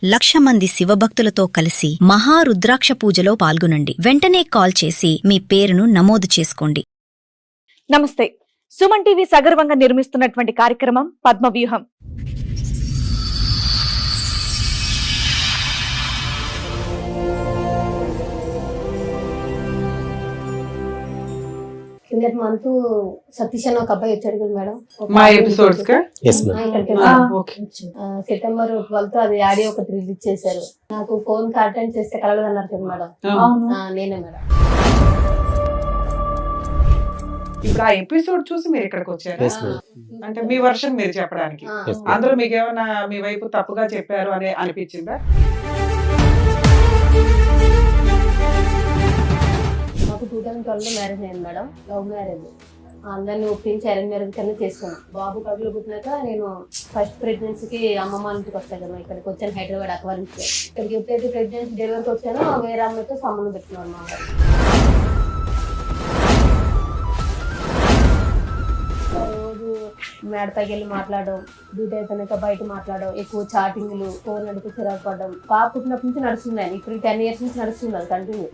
1,00,000 మంది శివభక్తులతో కలిసి మహారుద్రాక్ష పూజలో పాల్గొనండి. వెంటనే కాల్ చేసి మీ పేరును నమోదు చేసుకోండి. నమస్తే. సుమన్ టీవీ సగర్వంగా నిర్మిస్తున్నటువంటి కార్యక్రమం పద్మవ్యూహం. కిందటి మంత్ సతీష్ అని ఒక అబ్బాయి వచ్చాడు కదా మేడం, మా ఎపిసోడ్స్ కా సెప్టెంబర్ 12 అది ఆడియో ఒకటి రిలీజ్ చేశారు. నాకు ఫోన్ అటెండ్ చేస్తే కలవదు అన్నారు కదా మేడం, నేనే మేడం. ఇప్పుడు ఆ ఎపిసోడ్ చూసి మీరు ఇక్కడికి వచ్చారు అంటే మీ వర్షన్ మీరు చెప్పడానికి, అందులో మీకు ఏమైనా మీ వైపు తప్పుగా చెప్పారు అని అనిపించిందా? మాకు 2012 మ్యారేజ్ అయింది మేడం, లవ్ మ్యారేజ్. అందరినీ ఒప్పించి అరేంజ్ మ్యారేజ్ కన్నా చేసుకున్నాం. బాబు కడుపులో పుట్టినాక నేను ఫస్ట్ ప్రెగ్నెన్సీకి అమ్మమ్మ ఇంటికి వస్తాను కదా, ఇక్కడికి వచ్చాను హైదరాబాద్ అక్వా నుంచి. ఇక్కడికి ఎప్పుడైతే ప్రెగ్నెన్సీ డెలివరీకి వచ్చానో వేరే అమ్మాయితో సంబంధం పెట్టుకున్నాను అన్నమాట. రోజు మేడపైకి వెళ్ళి మాట్లాడడం, డ్యూటీ అయిపోయినాక బయట మాట్లాడడం, ఎక్కువ చాటింగ్లు, ఫోన్ అడిగి చిరాకు పడడం. పాప పుట్టినప్పటి నుంచి నడుస్తున్నాయి, ఇప్పుడు 10 years నుంచి నడుస్తుంది అది కంటిన్యూ.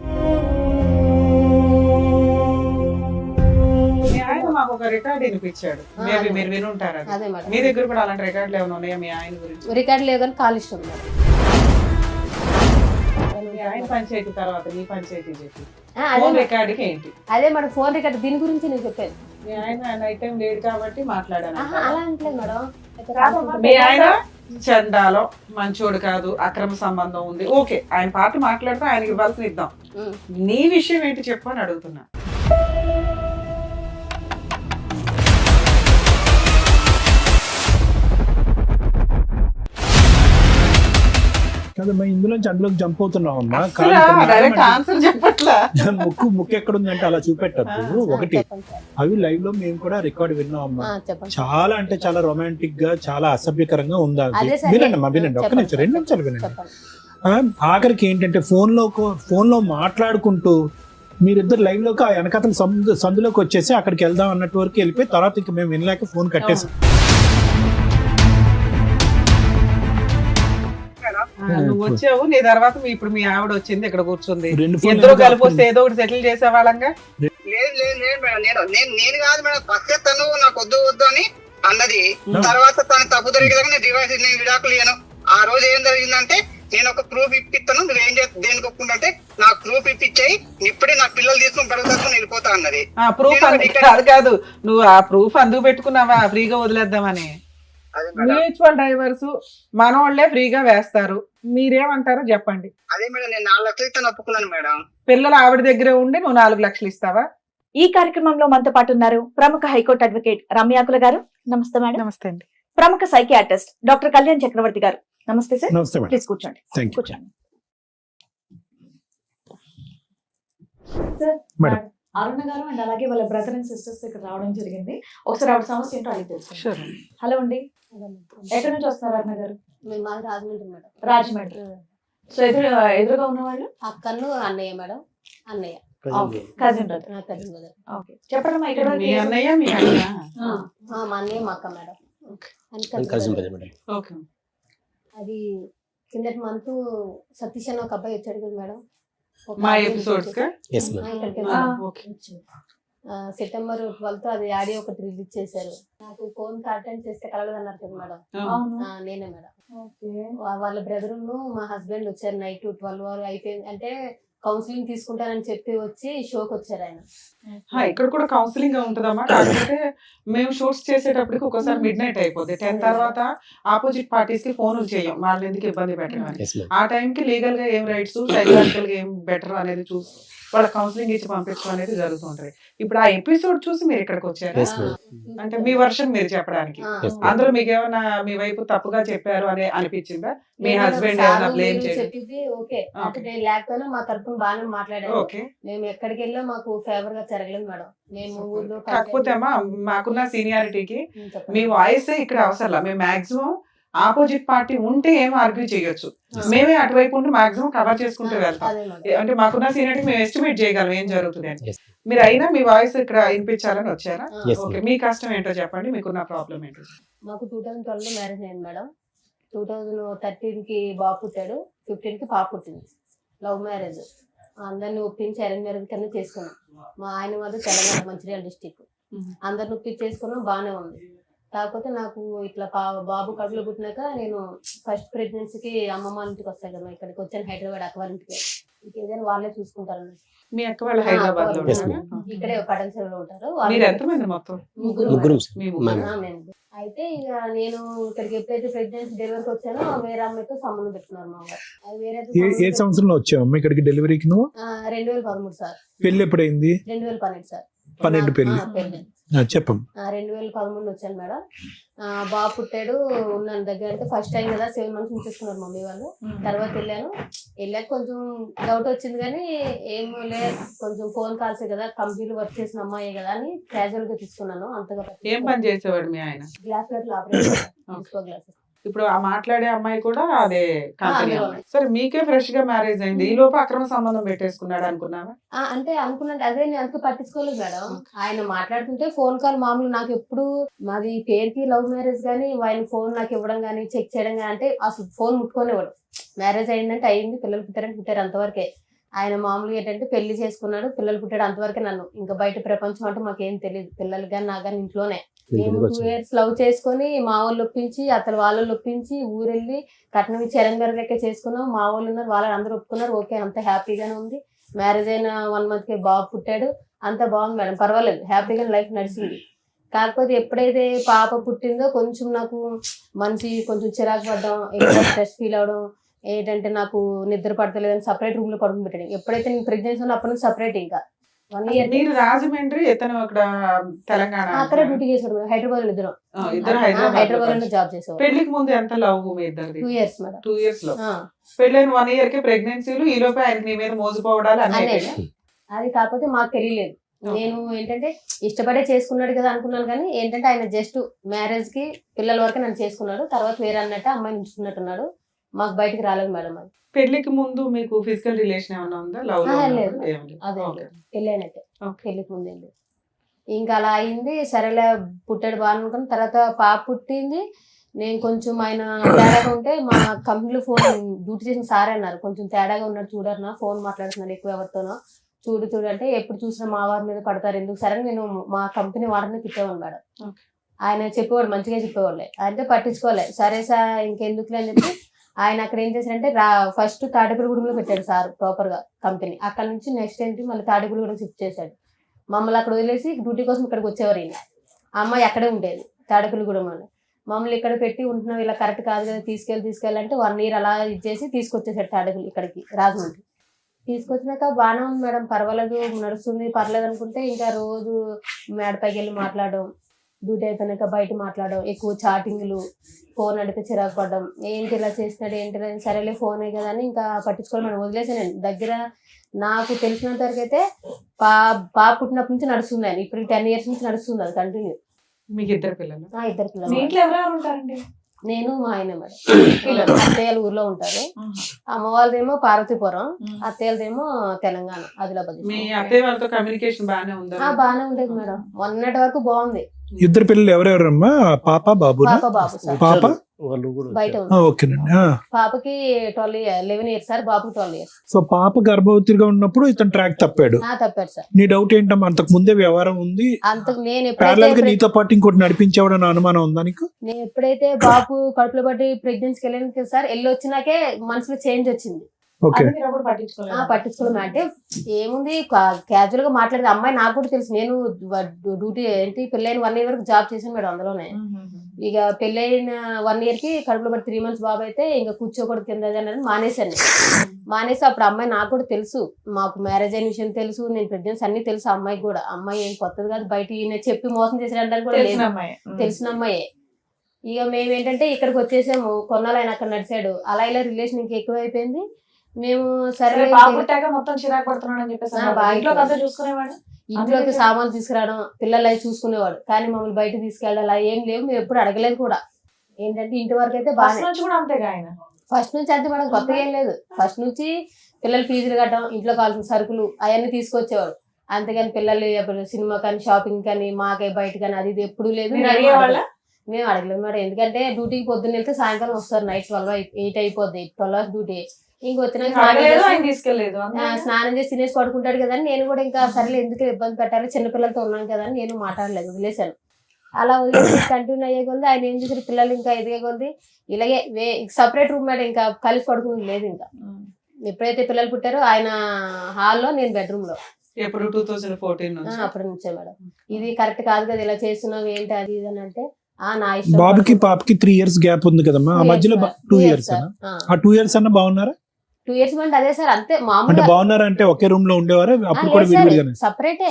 మాకు ఒక రికార్డ్ వినిపించాడు, మేబీ మీరు వినుంటారు. అదే మేడం, మీ దగ్గర కూడా అలాంటి రికార్డులు ఏమైనా ఉన్నాయా మీ ఆయన గురించి? రికార్డు లేవు కానీ కాల్ ఇష్టం మేడం. మీ ఆయన పంచాయతీ తర్వాత మీ పంచాయతీ చెప్పి రికార్డుకి ఏంటి? అదే మేడం ఫోన్ రికార్డు, దీని గురించి నేను చెప్పాను. మీ ఆయన నైట్ టైం లేడు కాబట్టి మాట్లాడాను. అలా అంటలేదు మేడం. మీ ఆయన చండాలో మంచోడు కాదు, అక్రమ సంబంధం ఉంది, ఓకే ఆయన పాట మాట్లాడితే ఆయనకి ఇవ్వాల్సిన ఇద్దాం. నీ విషయం ఏంటి చెప్పు అని అడుగుతున్నా. కదమ్మా, ఇందులోంచి అందులోకి జంప్ అవుతున్నావు అమ్మా. ముక్కు ఎక్కడుందంటే అలా చూపెట్టద్దు. ఒకటి, అవి లైవ్ లో మేము కూడా రికార్డ్ విన్నాం అమ్మా. చాలా అంటే చాలా రొమాంటిక్ గా, చాలా అసభ్యకరంగా ఉందా. వినండి అమ్మా, వినండి, ఒక్క నిమిషం, 2 నిమిషాలు వినండి. ఆఖరికి ఏంటంటే ఫోన్ లో మాట్లాడుకుంటూ మీరిద్దరు లైవ్ లోకి ఆ వెనకతల సందులోకి వచ్చేసి అక్కడికి వెళ్దాం అన్నట్టు వరకు వెళ్ళిపోయి తర్వాత ఇంకా మేము వినలేక ఫోన్ కట్టేసాం. నువ్వు వచ్చావు, నీ తర్వాత ఇప్పుడు మీ ఆవిడ వచ్చింది, ఇక్కడ కూర్చుంది, ఇద్దరు కలిపి వస్తే ఏదో ఒకటి సెటిల్ చేసేవాళ్ళంగా. నేను కాదు మేడం, ఫస్ట్ తను నాకు వద్దు అని అన్నది. తర్వాత తను తప్పు జరిగేదాకా నేను డివైస్ నేను విడాకులు ఇయ్యను. ఆ రోజు ఏం జరిగిందంటే, నేను ఒక ప్రూఫ్ ఇప్పిస్తాను, నువ్వేం చేస్తా దేనికి ఒప్పుకుంటే నాకు ప్రూఫ్ ఇప్పించాయి, ఇప్పుడే నా పిల్లలు తీసుకుని పడుగుతాను వెళ్ళిపోతా అన్నది. ప్రూఫ్ అది కాదు, నువ్వు ఆ ప్రూఫ్ అందుకు పెట్టుకున్నావా ఫ్రీగా వదిలేద్దామని? మ్యూచువల్ డైవర్స్ మనోళ్లే ఫ్రీగా వేస్తారు, మీరేమంటారో చెప్పండి. అదే మేడం, నేను 4 లక్షలు ఇస్తాను ఒప్పుకున్నాను మేడం. పిల్లలు ఆవిడ దగ్గరే ఉండి నువ్వు 4 లక్షలు ఇస్తావా? ఈ కార్యక్రమంలో మనతో పాటు ఉన్నారు ప్రముఖ హైకోర్టు అడ్వకేట్ రమ్యాకుల గారు. నమస్తే మేడం. నమస్తే అండి. ప్రముఖ సైకియాట్రిస్ట్ డాక్టర్ కళ్యాణ్ చక్రవర్తి గారు. నమస్తే సార్. నమస్తే మేడం. ప్లీజ్ కూర్చోండి. కూర్చోండి సార్. మేడం, అరుణ గారు అండ్ అలాగే వాళ్ళ బ్రదర్ అండ్ సిస్టర్స్ ఇక్కడ రావడం జరిగింది. ఒకసారి ఆవిడ సమస్య ఏంటో అడిగి తెలుసు. హలో అండి, ఎక్కడి నుంచి వస్తున్నారు అరుణ గారు? మేము మాది రాజమండ్రి మేడం. రాజమండ్రి. సో ఎదురుగా ఉన్న వాళ్ళు అక్కను అన్నయ్య మేడం, అన్నయ్య కజిన్ బ్రదర్. ఓకే, చెప్పండి మా ఇక్కడ మీ అన్నయ్య మీ అన్న? మా అన్నయ్య మా అక్క మేడం. ఓకే. అది కిందటి మంత్ సతీష్ అని ఒక అబ్బాయి వచ్చాడు కదా మేడం, మా ఎపిసోడ్స్ కా? సెప్టెంబర్ 12 అది ఆడియో ఒకటి రిలీజ్ చేశారు. నాకు ఫోన్ అటెండ్ చేస్తే కలవదు అన్నారు కదా మేడం, నేనే మేడం. వాళ్ళ బ్రదర్ మా హస్బెండ్ వచ్చారు నైట్ 12 అయిపోయింది అంటే కౌన్సిలింగ్ తీసుకుంటానని చెప్పి వచ్చి షోకి వచ్చారు ఆయన. ఇక్కడ కూడా కౌన్సిలింగ్ ఉంటుందమ్మా, కాకపోతే మేము షూట్స్ చేసేటప్పటికి ఒక్కోసారి మిడ్ నైట్ అయిపోతుంది. 10 తర్వాత ఆపోజిట్ పార్టీస్ కి ఫోన్లు చేయం, వాళ్ళని ఎందుకు ఇబ్బంది పెట్టమని. ఆ టైంకి లీగల్ గా ఏం రైట్స్, సైకలాజికల్ గా ఏం బెటర్ అనేది చూసి వాళ్ళ కౌన్సిలింగ్ ఇచ్చి పంపించడం అనేది జరుగుతుంటది. ఇప్పుడు ఆ ఎపిసోడ్ చూసి మీరు ఇక్కడికి వచ్చారు అంటే మీ వర్షన్ మీరు చెప్పడానికి, అందులో మీకు ఏమైనా మీ వైపు తప్పుగా చెప్పారు అని అనిపించిందా? మీ హస్బెండ్ ఏమైనా బ్లేమ్ చెప్పింది ఓకే, లేకపోయినా మా తరఫున బాగానే మాట్లాడారు. మేము ఎక్కడికి వెళ్ళా మాకు ఫేవర్ గా జరగలేదు మేడం. మేము ఊర్లో కాకపోతే అమ్మా మాకున్న సీనియారిటీకి మీ వాయిస్ ఇక్కడ అవసరం. మేము మాక్సిమం ఆపోజిట్ పార్టీ ఉంటే ఏం ఆర్గ్యూ చేయొచ్చు, మేమే అటువైపు ఉంటే మాక్సిమం కవర్ చేసుకుంటూ వెళ్తాం. అంటే మాకున్న సీనియారిటీ మేము ఎస్టిమేట్ చేయగలం ఏం జరుగుతుంది అని. మీరు అయినా మీ వాయిస్ ఇక్కడ వినిపించాలని వచ్చారా? ఓకే, మీ కష్టం ఏంటో చెప్పండి, మీకున్న ప్రాబ్లం ఏంటో. మాకు 2012 మ్యారేజ్ అయింది మేడం. 2013 కి బాబు పుట్టాడు, 15 కి పాప పుట్టింది. లవ్ మ్యారేజ్, అందరిని ఒప్పించి అరేంజ్ మ్యారేజ్ కింద చేసుకున్నాం. మా ఆయన వాళ్ళు తెలంగాణ మంచిర్యాల డిస్టిక్. అందరిని ఒప్పించి చేసుకున్నాం, బాగానే ఉంది. కాకపోతే నాకు ఇట్లా బాబు కడుపులో పుట్టినాక నేను ఫస్ట్ ప్రెగ్నెన్సీకి అమ్మమ్మ ఇంటికి వస్తాయి కదా, ఇక్కడికి వచ్చాను హైదరాబాద్ అక్కవారింటికి. ఇంకేదైనా వాళ్ళే చూసుకుంటారు. మీ అక్క వాళ్ళు హైదరాబాద్ లో ఇక్కడే పటన్సెల్లో ఉంటారు. మీరు ఎంతమంది మొత్తం? ముగ్గురు. అయితే ఇక నేను ఇక్కడికి ఎప్పుడైతే ప్రెగ్నెన్సీ డెలివరీకి వచ్చానో వేరే అమ్మాయితో సంబంధం పెట్టుకున్నారు మా వారు. అది వేరే ఏ సంవత్సరంలో వచ్చావు అమ్మ ఇక్కడికి డెలివరీకి నువ్వు? 2013 సార్. పెళ్లి ఎప్పుడైంది? 2012 సార్. 12 పెళ్లి. చెప్పండి. 2013 వచ్చాను మేడం. బాబు పుట్టాడు, ఉన్నాను దగ్గర. అంటే ఫస్ట్ టైం కదా 7 months ఉంచేసుకున్నారు మమ్మీ వాళ్ళు. తర్వాత వెళ్ళాక కొంచెం డౌట్ వచ్చింది, కానీ ఏమో లేదు, కొంచెం ఫోన్ కాల్సే కదా, కంపెనీలో వర్క్ చేసిన అమ్మాయి కదా అని క్యాజువల్ గా తీసుకున్నాను. అంతగా ఏం పని చేసేవాడు మీ ఆయన? గ్లాస్ లైట్లు ఆపరేషన్ గ్లాసెస్. ఇప్పుడు ఆ మాట్లాడే అమ్మాయి కూడా అదే కంపెనీ. సరే, మీకే ఫ్రెష్ గా మ్యారేజ్ అయింది, ఈ లోపు అక్రమ సంబంధం పెట్టేసుకున్నాడు అనుకున్నావా? అంటే అనుకున్నాను, అదే నేను అందుకు పట్టించుకోలేదు మేడం. ఆయన మాట్లాడుతుంటే ఫోన్ కాల్ మామూలు. నాకు ఎప్పుడు మాది పేరుకి లవ్ మ్యారేజ్ గానీ ఆయన ఫోన్ నాకు ఇవ్వడం గానీ చెక్ చేయడం గానీ, అంటే అసలు ఫోన్ ముట్టుకోనివ్వడు. మ్యారేజ్ అయిందంటే అయింది, పిల్లలు పుట్టారు అంతవరకే. ఆయన మామూలుగా ఏంటంటే పెళ్లి చేసుకున్నాడు, పిల్లలు పుట్టాడు అంతవరకే. నన్ను ఇంకా బయట ప్రపంచం అంటే మాకేం తెలియదు. పిల్లలు కానీ నాకు కానీ ఇంట్లోనే. మేము 2 years లవ్ చేసుకుని మా వాళ్ళు ఒప్పించి అతను వాళ్ళు ఒప్పించి ఊరెళ్ళి కట్నం ఇచ్చి ఎరంగరకే చేసుకున్నాం. మా వాళ్ళు ఉన్నారు, వాళ్ళని అందరూ ఒప్పుకున్నారు. ఓకే, అంత హ్యాపీగానే ఉంది. మ్యారేజ్ అయిన 1 month కి బాబు పుట్టాడు, అంత బాగుంది మేడం, పర్వాలేదు, హ్యాపీగా లైఫ్ నడిచింది. కాకపోతే ఎప్పుడైతే పాప పుట్టిందో కొంచెం నాకు కొంచెం చిరాకు పడ్డం, ఎక్కువ స్ట్రెస్ ఫీల్ అవడం, ఏంటంటే నాకు నిద్ర పడతలేదని సపరేట్ రూమ్ లో పడుకుని పెట్టాడు. ఎప్పుడైతే నేను ప్రెగ్నెన్సీ ఉన్నా అప్పటి నుంచి సపరేట్. ఇంకా 1 year మీరు రాజమండ్రి, ఇతను అక్కడ తెలంగాణ. అక్కడే డ్యూటీ చేశాడు. హైదరాబాద్ లో ఇద్దరు హైదరాబాద్ లో జాబ్ చేసేవాడు. పెళ్లికి ముందు ఎంత లవ్ మీ ఇద్దరిది? 2 years మేడం. 2 years లో పెళ్ళైన 1 year కి ప్రెగ్నెన్సీలు, ఈ లోపే ఆయన మీ మీద మోసపోవడాలు అన్నీ. అది కాకపోతే మాకు తెలియలేదు. నేను ఏంటంటే ఇష్టపడే చేసుకున్నాడు కదా అనుకున్నాను, కానీ ఏంటంటే ఆయన జస్ట్ మ్యారేజ్ కి పిల్లల వరకు నన్ను చేసుకున్నాడు. తర్వాత వేరే అన్నట్టు అమ్మాయిని ఉంచుకున్నట్టున్నాడు. మాకు బయటకు రాలేదు మేడం. అది పెళ్లికి ముందు మీకు ఫిజికల్ రిలేషన్ ఏమైనా ఉందా? లవ్ లేదు, అదే పెళ్ళి అయినట్టే. పెళ్లికి ముందు ఏంటి ఇంకా అలా అయింది. సరేలే, పుట్టాడు బాగా అనుకుని తర్వాత పాప పుట్టింది. నేను కొంచెం ఆయన తేడాగా ఉంటే మా కంపెనీలో ఫోన్ డ్యూటీ చేసిన సారే అన్నారు, కొంచెం తేడాగా ఉన్నాడు చూడరు, ఫోన్ మాట్లాడుతున్నాడు ఎక్కువ ఎవరితోనో, చూడు అంటే ఎప్పుడు చూసినా మా వారి మీద పడతారు ఎందుకు. సరే నేను మా కంపెనీ వాడిని తిట్టేవాడు మేడం. ఆయన చెప్పేవాడు, మంచిగా చెప్పేవాళ్ళే, అంటే పట్టించుకోలే. సరే సార్ ఇంకెందుకులే అని చెప్పి ఆయన అక్కడ ఏం చేశారంటే ఫస్ట్ తాడేపల్లిగూడెంలో పెట్టాడు సార్ ప్రాపర్ గా కంపెనీ. అక్కడ నుంచి నెక్స్ట్ ఏంటి మళ్ళీ తాడేపల్లిగూడెం షిఫ్ట్ చేశాడు. మమ్మల్ని అక్కడ వదిలేసి డ్యూటీ కోసం ఇక్కడికి వచ్చేవారు. ఈయన అమ్మాయి అక్కడే ఉండేది తాడేపల్లిగూడెం అని. మమ్మల్ని ఇక్కడ పెట్టి ఉంటున్నాం, ఇలా కరెక్ట్ కాదు కదా, తీసుకెళ్ళాలంటే 1 year అలా ఇచ్చేసి తీసుకొచ్చేసాడు తాడేపల్లి ఇక్కడికి రాజమండ్రి. తీసుకొచ్చినాక బాగానే ఉంది మేడం, పర్వాలేదు, నడుస్తుంది, పర్లేదు అనుకుంటే ఇంకా రోజు మేడపైకి వెళ్ళి మాట్లాడడం, డ్యూటీ అయిపోయినాక బయట మాట్లాడడం, ఎక్కువ చాటింగ్లు, ఫోన్ అడిగితే చిరాకు పడడం, ఏంటి ఇలా చేసినాడు ఏంటి, సరేలే ఫోనే కదా అని ఇంకా పట్టించుకోవడం మనం వదిలేసాను. దగ్గర నాకు తెలిసినంత వరకు అయితే పాప పుట్టినప్పటి నుంచి నడుస్తుంది ఆయన. ఇప్పుడు 10 years నుంచి నడుస్తుంది అది కంటిన్యూ. మీకు ఇద్దరు పిల్లలు? 2 పిల్లలు. ఎవరెవరు ఉంటారండి? నేను మా ఆయన మేడం. అత్తయ్యలు ఊర్లో ఉంటారు. అమ్మ వాళ్ళదేమో పార్వతీపురం, అత్తయ్యలదేమో తెలంగాణ ఆదిలాబాద్. మీ అత్తయ్య వాళ్ళతో కమ్యూనికేషన్ బాగానే ఉందా? బాగానే ఉండేది మేడం, మొన్నటి వరకు బాగుంది. ఇద్దరు పిల్లలు ఎవరెవరమ్మా? పాప బాబు? బాబు సార్. పాప బయట ఓకేనండి. పాపకి 11 years సార్, బాబుకి 12 years. సో పాప గర్భవతిగా ఉన్నప్పుడు ఇతను ట్రాక్ తప్పాడు. తప్పాడు సార్. నీ డౌట్ ఏంటమ్మా, అంతకు ముందే వ్యవహారం ఉంది, అంతకు నేను ప్యారలల్ గా నీతో పాటు ఇంకోటి నడిపించేవాడని అనుమానం ఉందా నీకు? నేను ఎప్పుడైతే బాబు కడుపులో పట్టి ప్రెగ్నెన్సీకి వెళ్ళాను సార్, వెళ్ళొచ్చినాకే మనసులో చేంజ్ వచ్చింది. పట్టించుకోవడం అంటే ఏముంది, క్యాజువల్ గా మాట్లాడేది. అమ్మాయి నాకు కూడా తెలుసు, నేను డ్యూటీ ఏంటి పెళ్ళైన 1 year వరకు జాబ్ చేశాను మేడం అందులోనే. ఇక పెళ్ళైన 1 year కి కడుపులో పడి 3 months బాబు అయితే ఇంకా కూర్చోకూడదు కింద మానేశాను. మానేసి అప్పుడు అమ్మాయి నాకు కూడా తెలుసు, మాకు మ్యారేజ్ అయిన విషయం తెలుసు, నేను ప్రెగ్నెన్సీ అన్ని తెలుసు అమ్మాయికి కూడా. అమ్మాయి ఏం కొత్తది కాదు, బయట ఈయన చెప్పి మోసం చేసేయడానికి కూడా లేదు, తెలిసిన అమ్మాయే. ఇక మేమేంటంటే ఇక్కడికి వచ్చేసాము, కొన్నాళ్ళు ఆయన అక్కడ నడిచాడు. అలా ఇలా రిలేషన్ ఇంకా ఎక్కువ అయిపోయింది. మేము సరే మొత్తం చిరాకు పడుతున్నాడు అని చెప్పేసి చూసుకునేవాడు, ఇంట్లోకి సామాన్లు తీసుకురావడం, పిల్లలు అవి చూసుకునేవాడు. కానీ మమ్మల్ని బయట తీసుకెళ్ళాలి ఏం లేవు, మేము ఎప్పుడు అడగలేదు కూడా. ఏంటంటే ఇంటి వరకు అయితే బాగా ఫస్ట్ నుంచి అంతే మేడం, కొత్తగా ఏం లేదు. ఫస్ట్ నుంచి పిల్లలు ఫీజులు కట్టడం, ఇంట్లో కావాల్సిన సరుకులు అవన్నీ తీసుకొచ్చేవాడు. అంతేగాని పిల్లలు సినిమా కానీ షాపింగ్ కానీ మాకే బయట కానీ అది ఇది ఎప్పుడు లేదు. మేము అడగలేదు మేడం, ఎందుకంటే డ్యూటీకి పొద్దున్న వెళ్తే సాయంకాలం వస్తారు, నైట్ 8 అయిపోద్ది, 12 hours డ్యూటీ. ఇంకొచ్చినాక తీసుకెళ్లేదు స్నానం చేసి తినేసి పడుకుంటాడు కదా అని నేను కూడా ఇంకా సరేలే ఎందుకు ఇబ్బంది పెట్టాలి, చిన్నపిల్లలతో ఉన్నాను కదా అని నేను మాట్లాడలేదు, వదిలేశాను. అలా వదిలేసి కంటిన్యూ అయ్యే కొద్ది ఆయన ఏం చేశారు, పిల్లలు ఇంకా ఎదిగే కొద్ది ఇలాగే సపరేట్ రూమ్ మేడం, ఇంకా కలిసి పడుకుని లేదు. ఇంకా ఎప్పుడైతే పిల్లలు పుట్టారో ఆయన హాల్లో, నేను బెడ్రూమ్ లో. ఎప్పుడు 2014 అప్పటి నుంచే మేడం. ఇది కరెక్ట్ కాదు కదా, ఇలా చేస్తున్నావు ఏంటి అది ఇది అని అంటే నా ఇష్టం. బాబుకి పాపకి 3 years గ్యాప్ ఉంది కదమ్మా, ఆ మధ్యలో 2 years ఆ 2 years అన్న బాగున్నారా? 2 years అంటే అదే సార్, అంతే అంటే మామూలుగా. బాగున్నారా అంటే ఒకే రూమ్ లో ఉండేవారా అప్పుడు కూడా విడివిడిగానే? సపరేటే.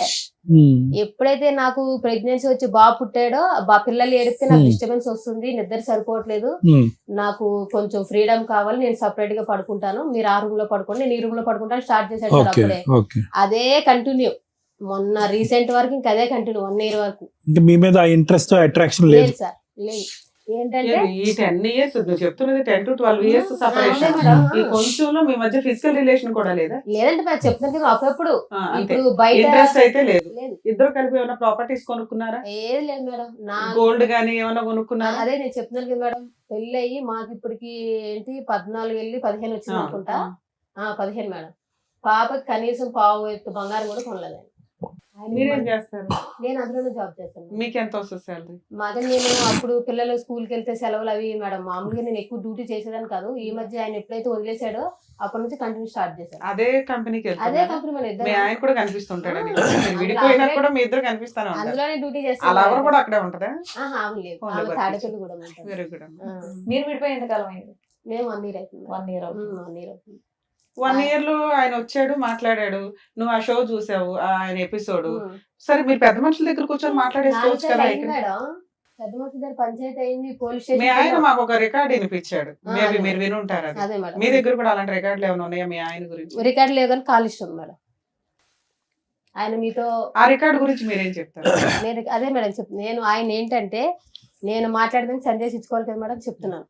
ఎప్పుడైతే నాకు ప్రెగ్నెన్సీ వచ్చి బాబు పుట్టాడో, పిల్లలు ఏడిస్తే నాకు డిస్టర్బెన్స్ వస్తుంది, నిద్ర సరిపోవట్లేదు, నాకు కొంచెం ఫ్రీడమ్ కావాలి, నేను సపరేట్ గా పడుకుంటాను, మీరు ఆ రూమ్ లో పడుకోండి, నేను ఈ రూమ్ లో పడుకుంటాను స్టార్ట్ చేశాడు సార్. అప్పుడే అదే కంటిన్యూ, మొన్న రీసెంట్ వరకు ఇంకా అదే కంటిన్యూ 1 year వరకు. మీ మీద ఇంట్రెస్ట్ అట్రాక్షన్ లేదు సార్, లేదు. ఏంటంటే ఈ 10 years నువ్వు చెప్తున్నది 10 to 12 years సెపరేషన్, ఈ కొంచెంలో మీ మధ్య ఫిజికల్ రిలేషన్ కూడా లేదా? లేదంటే మరి చెప్తాను కదా, అప్పుడప్పుడు ఇప్పుడు బయట ఇంట్రెస్ట్ అయితే లేదు. లేదు. ఇద్దరు కలిపి ఏమైనా ప్రాపర్టీస్ కొనుక్కున్నారా? ఏది లేదు మేడం. నా గోల్డ్ గానీ ఏమైనా కొనుక్కున్నారా? అదే నేను చెప్తున్నాను కదా మేడం, పెళ్లి అయ్యి మాకు ఇప్పటికి ఏంటి 14 వెళ్ళి 15 వచ్చింది అనుకుంటా. 15 మేడం. పాపకి కనీసం పావు ఎత్తు బంగారం కూడా కొనలేదు. మీరేం చేస్తారు? నేను అందులోనే జాబ్ చేస్తాను. మీకు ఎంత వస్తుంది సాలరీ? మాదే, నేను అప్పుడు పిల్లలు స్కూల్కి వెళ్తే సెలవులు అవి మేడం, మామూలుగా నేను ఎక్కువ డ్యూటీ చేసేదాన్ని కాదు. ఈ మధ్య ఆయన ఎప్పుడైతే వదిలేసాడో అప్పటి నుంచి కంటిన్యూ స్టార్ట్ చేశాను. అదే కంపెనీకి అదే కంపెనీ మన మీ ఆయన కూడా కనిపిస్తుంటాడు, విడిపోయినా కూడా మీ ఇద్దరు కనిపిస్తాను, అందులోనే డ్యూటీ అలా చేస్తాను. కూడా అక్కడే ఉంటదా? లేదు, తాడేపల్లి కూడా వెరీ గుడ్. మీరు విడిపోయి ఎంతకాలం అయింది? మేము 1 year అవుతుంది. 1 year 1 year అవుతుంది. 1 year లో ఆయన వచ్చాడు, మాట్లాడాడు, నువ్వు ఆ షో చూసావు, ఆయన ఎపిసోడ్. సరే, మీరు పెద్ద మనుషుల దగ్గర కూర్చొని మాట్లాడేసుకోవచ్చు కదా. మేడం పెద్ద మనుషుల దగ్గర పంచాయతీ అయింది, పోలీస్ మీ ఆయన స్టేషన్. మాకు ఒక రికార్డ్ వినిపించాడు, మేబీ మీరు వినుంటారు. అది అదే మేడం, మీ దగ్గర కూడా అలాంటి రికార్డులు ఏమైనా ఉన్నాయా మీ ఆయన గురించి? రికార్డు లేదు కానీ కాల్ ఇష్టం మేడం. ఆయన మీతో ఆ రికార్డు గురించి మీరేం చెప్తారు? నేను అదే మేడం నేను ఆయన ఏంటంటే, నేను మాట్లాడదని సందేశం ఇచ్చుకోవాలి కదా మేడం, చెప్తున్నాను.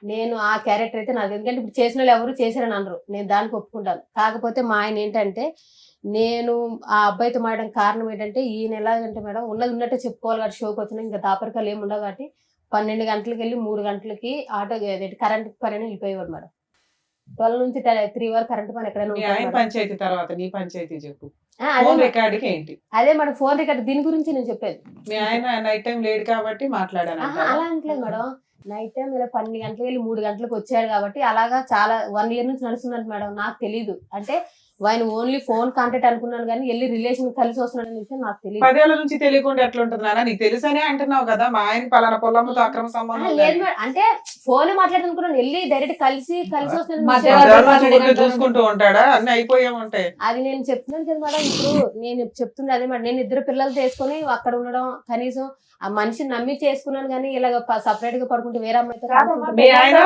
నేను ఆ క్యారెక్టర్ అయితే నాకు, ఎందుకంటే ఇప్పుడు చేసిన వాళ్ళు ఎవరు చేశారని అనరు, నేను దానికి ఒప్పుకుంటాను. కాకపోతే మా ఆయన ఏంటంటే, నేను ఆ అబ్బాయితో మాట్లాడడం కారణం ఏంటంటే, ఈయన ఎలాగంటే మేడం, ఉన్నది ఉన్నట్టే చెప్పుకోవాలి కాబట్టి షోకి వచ్చినా ఇంకా దాపరికాలు ఏమి ఉండవు కాబట్టి 12 గంటలకు వెళ్ళి 3 గంటలకి ఆటో కరెంట్ పని అని వెళ్ళిపోయేవాడు మేడం. 12 నుంచి 3 వరకు కరెంట్ పని ఎక్కడైనా. పంచాయతీ తర్వాత నీ పంచాయతీ చెప్పు. ఏంటి అదే మేడం, ఫోన్ రికార్డ్ దీని గురించి నేను చెప్పేది. మీ ఆయన నైట్ టైం లేడు కాబట్టి మాట్లాడాను. అలా అంటలేదు మేడం, నైట్ టైం ఇలా 12 గంటలకు వెళ్ళి 3 గంటలకు వచ్చాడు కాబట్టి అలాగా చాలా 1 year నుంచి నడుస్తున్నట్టు మేడం. నాకు తెలీదు, అంటే ఆయన ఓన్లీ ఫోన్ కాంటాక్ట్ అనుకున్నాను కానీ వెళ్ళి రిలేషన్ కలిసి వస్తున్నాడు అనే విషయం నాకు తెలియదు. 10 ఏళ్ల నుంచి తెలియకుండా ఎట్లా ఉంటుంది నాన్న? నీకు తెలుసనే అంటున్నావు కదా, మా ఆయన పలానా పొలంతో అక్రమ సంబంధం లేదు మేడం, అంటే ఫోన్ మాట్లాడుతున్నాను, వెళ్ళి డైరెక్ట్ కలిసి వస్తున్నాడు చూసుకుంటూ ఉంటాడా? అన్ని అయిపోయా ఉంటాయి. అది నేను చెప్తున్నాను కదా మేడం, ఇప్పుడు నేను చెప్తుంది అదే మేడం. నేను 2 పిల్లలు తీసుకొని అక్కడ ఉండడం, కనీసం ఆ మనిషిని నమ్మి చేసుకున్నాను కానీ ఇలాగ సపరేట్ గా పడుకుంటే వేరే అమ్మాయితో. మీ ఆయన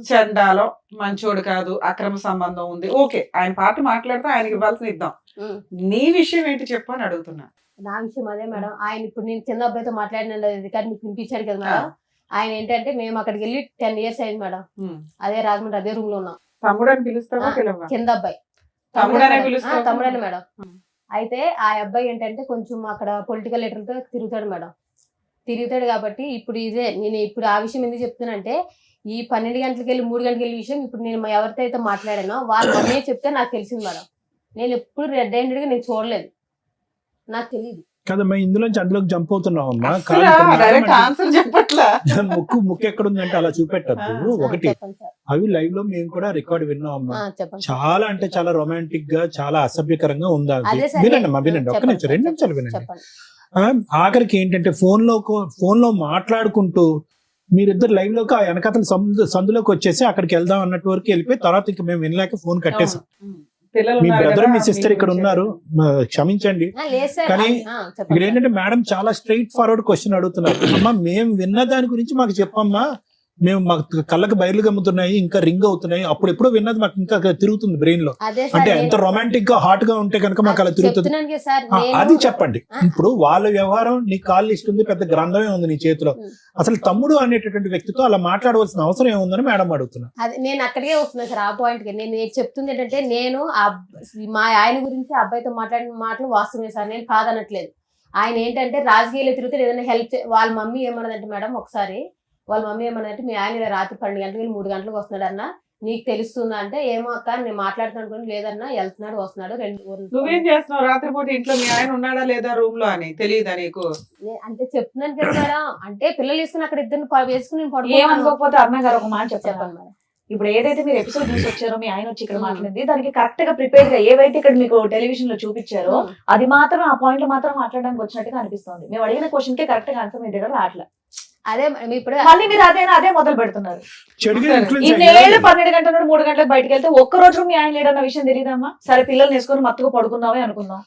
చండాలో మంచోడు కాదు, అక్రమ సంబంధం ఉంది, ఓకే, ఆయన పార్టీ మాట్లాడితే ఆయనకి ఇవ్వాల్సిన ఇద్దాం. నీ విషయం ఏంటి చెప్పు అని అడుగుతున్నా. నా విషయం అదే మేడం, ఆయన ఇప్పుడు నేను చిన్న అబ్బాయితో మాట్లాడిన రికార్డు మీకు వినిపించాడు కదా మేడం. ఆయన ఏంటంటే, మేము అక్కడికి వెళ్ళి 10 years అయింది మేడం, అదే రాజమండ్రి అదే రూమ్ లో ఉన్నాం. తమ్ముడు అని పిలుస్తావా? కింద అబ్బాయి తమ్ముడని మేడం. అయితే ఆ అబ్బాయి ఏంటంటే కొంచెం అక్కడ పొలిటికల్ లీడర్లతో తిరుగుతాడు మేడం. తిరుగుతాడు కాబట్టి ఇప్పుడు నేను ఇప్పుడు ఆ విషయం ఎందుకు చెప్తున్నానంటే, ఈ 12 గంటలకు వెళ్ళి 3 గంటలకు వెళ్ళే విషయం ఇప్పుడు నేను ఎవరితో అయితే మాట్లాడానో వాళ్ళు అన్నీ చెప్తే నాకు తెలిసింది మేడం. నేను ఎప్పుడు రెడ్ హ్యాండెడ్ గా నేను చూడలేదు, నాకు తెలియదు కదమ్మా. ఇందులోంచి అందులోకి జంప్ అవుతున్నావు అమ్మా. ముక్కు ఎక్కడుందంటే అలా చూపెట్టద్దు. ఒకటి, అవి లైవ్ లో మేము కూడా రికార్డ్ విన్నాం అమ్మా. చాలా అంటే చాలా రొమాంటిక్ గా, చాలా అసభ్యకరంగా ఉందా? వినండి అమ్మా, వినండి, ఒక్క నిమిషం, 2 నిమిషాలు వినండి. ఆఖరికి ఏంటంటే ఫోన్ లో మాట్లాడుకుంటూ మీరిద్దరు లైవ్ లోకి ఆ వెనకతల సందులోకి వచ్చేసి అక్కడికి వెళ్దాం అన్నట్టు వరకు వెళ్ళిపోయి తర్వాత ఇంకా మేము వినలేక ఫోన్ కట్టేసాం. మీ బ్రదర్ మీ సిస్టర్ ఇక్కడ ఉన్నారు, క్షమించండి. కానీ ఇక్కడ ఏంటంటే మేడం చాలా స్ట్రైట్ ఫార్వర్డ్ క్వశ్చన్ అడుగుతున్నారు. అమ్మా, మేము విన్న దాని గురించి మాకు చెప్పమ్మా, మేము మాకు కళ్ళకి బయర్లు గమ్ముతున్నాయి, ఇంకా రింగ్ అవుతున్నాయి, అప్పుడు ఎప్పుడో విన్నది మాకు ఇంకా తిరుగుతుంది బ్రెయిన్ లో. అంటే ఎంత రొమాంటిక్ గా హాట్ గా ఉంటే కనుక మాకు అలా తిరుగుతుంది. అది చెప్పండి. ఇప్పుడు వాళ్ళ వ్యవహారం, నీ కాల్ లిస్ట్ ఉంది, పెద్ద గ్రంథమే ఉంది నీ చేతిలో. అసలు తమ్ముడు అనేటటువంటి వ్యక్తితో అలా మాట్లాడవలసిన అవసరం ఏముందని మేడం అడుగుతున్నా. నేను అక్కడికే వస్తున్నా సార్, ఆ పాయింట్ కి. నేను చెప్తుంది ఏంటంటే, నేను మా ఆయన గురించి అబ్బాయితో మాట్లాడిన మాటలు వాస్తవమే సార్, నేను కాదనట్లేదు. ఆయన ఏంటంటే రాజకీయాలు తిరుగుతూ ఏదైనా హెల్ప్ వాళ్ళ మమ్మీ ఏమన్నదంటే మేడం ఒకసారి వాళ్ళ మమ్మీ ఏమన్నదంటే మీ ఆయన ఇలా రాత్రి 12 గంటలకు 3 గంటలకు వస్తున్నాడు అన్న నీకు తెలుస్తుందా అంటే ఏమో అక్క నేను మాట్లాడుతున్నాను లేదన్నా వెళ్తున్నాడు వస్తున్నాడు నువ్వేం చేస్తున్నావు రాత్రిపూట ఇంట్లో మీ ఆయన ఉన్నాడా లేదా రూమ్ లో అని తెలియదా నీకు? అంటే చెప్తున్నాను కదా మేడం అంటే పిల్లలు వేసుకుని అక్కడ ఇద్దరు వేసుకుని ఏమనుకోకపోతే అన్న గారు ఒక మాట చెప్పండి చెప్పండి మేడం. ఇప్పుడు ఏదైతే మీరు ఎపిసోడ్ చూసి వచ్చారో మీ ఆయన వచ్చి ఇక్కడ మాట్లాడింది దానికి కరెక్ట్ గా ప్రిపేర్ గా ఏవైతే ఇక్కడ మీకు టెలివిజన్ లో చూపించారో అది మాత్రం ఆ పాయింట్ మాత్రం మాట్లాడడానికి వచ్చినట్టుగా అనిపిస్తుంది. మేము అడిగిన క్వశ్చన్ కే కరెక్ట్ గా ఆన్సర్ మీ దగ్గర రావట్లే. అదే ఇప్పుడు మళ్ళీ మీరు అదే మొదలు పెడుతున్నారు. చెడుగా influence ఇన్నేళ్ళు అయ్యారు. 12 గంటల నుండి 3 గంటలకు బయటకు వెళ్తే ఒక్క రోజు మీ ఆయన లేడన్న విషయం తెలియదమ్మా? సరే పిల్లల్ని వేసుకొని మత్తుగా పడుకుందామే అనుకుందాం,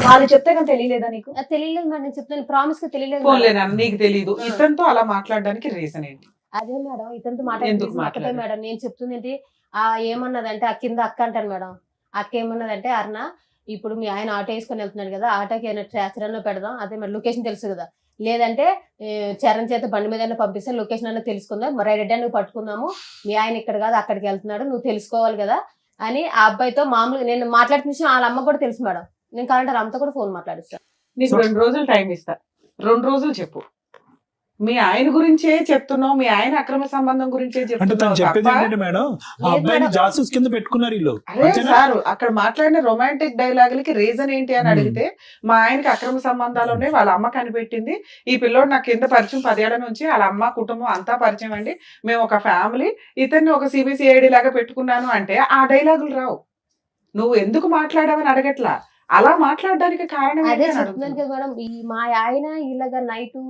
వాళ్ళు చెప్తే కానీ తెలియలేదా నీకు? తెలియలేదు మేడం నేను చెప్తాను ప్రామిస్ గా తెలియలేదు. పోలేనా నీకు తెలీదు ఇతనితో అలా మాట్లాడడానికి రీజన్ ఏంటి? అదే మేడం ఇతనితో ఎందుకు మాట్లాడుతుంది మాట్లాడారు? మేడం నేను చెప్తుంది ఏంటి ఏమన్నదంటే ఆ కింద అక్క అంటాను మేడం. అక్క ఏమన్నదంటే అరుణ ఇప్పుడు మీ ఆయన ఆటో వేసుకొని వెళ్తున్నాడు కదా ఆటోకి ఏమైనా ట్రాచర్ పెడదాం అదే మరి లొకేషన్ తెలుసు కదా లేదంటే చరణ్ చేత బండి మీద పంపిస్తే లొకేషన్ అన్న తెలుసుకుందాం మరి రెడ్డి నువ్వు పట్టుకుందాము మీ ఆయన ఇక్కడ కాదు అక్కడికి వెళ్తున్నాడు నువ్వు తెలుసుకోవాలి కదా అని ఆ అబ్బాయితో మామూలుగా నేను మాట్లాడుతున్న వాళ్ళ అమ్మ కూడా తెలుసు మేడం. నేను కావాలంటే అమ్మతో కూడా ఫోన్ మాట్లాడిస్తాను. నీకు 2 రోజులు టైం ఇస్తా, 2 రోజులు చెప్పు. మీ ఆయన గురించే చెప్తున్నావు, మీ ఆయన అక్రమ సంబంధం గురించే అంటే తను చెప్తున్నావు చెప్పేది తప్ప ఏంటంటే మేడం ఆ అబ్బాయిని జాసూస్ కింద పెట్టుకున్నారు వీళ్ళు. అరే అంతేనా? సార్ అక్కడ మాట్లాడిన రొమాంటిక్ డైలాగులకి రీజన్ ఏంటి అని అడిగితే మా ఆయనకి అక్రమ సంబంధాలు ఉన్నాయి, వాళ్ళ అమ్మ కనిపెట్టింది, ఈ పిల్లోడు నాకు కింద పరిచయం 10 ఏళ్ల నుంచి వాళ్ళ అమ్మ కుటుంబం అంతా పరిచయం అండి, మేము ఒక ఫ్యామిలీ, ఇతన్ని ఒక సిబిసిఐడి లాగా పెట్టుకున్నాను అంటే ఆ డైలాగులు రావు. నువ్వు ఎందుకు మాట్లాడావని అడగట్లా, అలా మాట్లాడడానికి కారణం అదే ఏంటి అని చెప్తున్నాను అడుగుతున్నా. కదా మేడం మా ఆయన ఇలాగా నైట్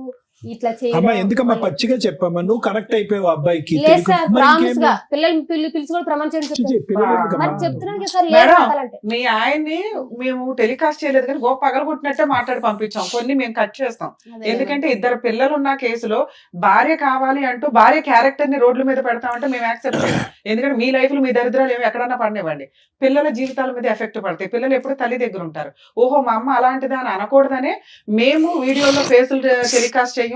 ఇట్లా అమ్మా ఎందుకమ్మా చేయడం పచ్చిగా చెప్పమ్మా నువ్వు కనెక్ట్ అయిపోయావు అబ్బాయికి లేదు తెలియక- సార్ మరి ప్రామిస్ ఇంకేం? గా పిల్లలు పిలిచి కూడా ప్రమాణం చేయడం చిచి, చెప్తాను. పిల్లలు ఎందుకమ్మా? మరి చెప్తున్నాను కదా సార్ లేదు మేడం, మాట్లాడాలంటే. మీ ఆయన్ని మేము టెలికాస్ట్ చేయలేదు కానీ గోప పగలగొట్టినట్టే మాట్లాడి పంపించాం, కొన్ని మేము కట్ చేస్తాం. అదే ఎందుకంటే 2 పిల్లలు ఉన్న కేసులో భార్య కావాలి అంటూ భార్య క్యారెక్టర్ ని రోడ్ల మీద పెడతామంటే మేము యాక్సెప్ట్ చేయం. ఎందుకంటే మీ లైఫ్ లో మీ దరిద్రాలు ఏమి ఎక్కడన్నా పడినివ్వండి, పిల్లల జీవితాల మీద ఎఫెక్ట్ పడతాయి, పిల్లలు ఎప్పుడు తల్లి దగ్గర ఉంటారు. ఓహో మా అమ్మ అలాంటిదా అని అనకూడదనే మేము వీడియోలో ఫేసులు టెలికాస్ట్ చేయం,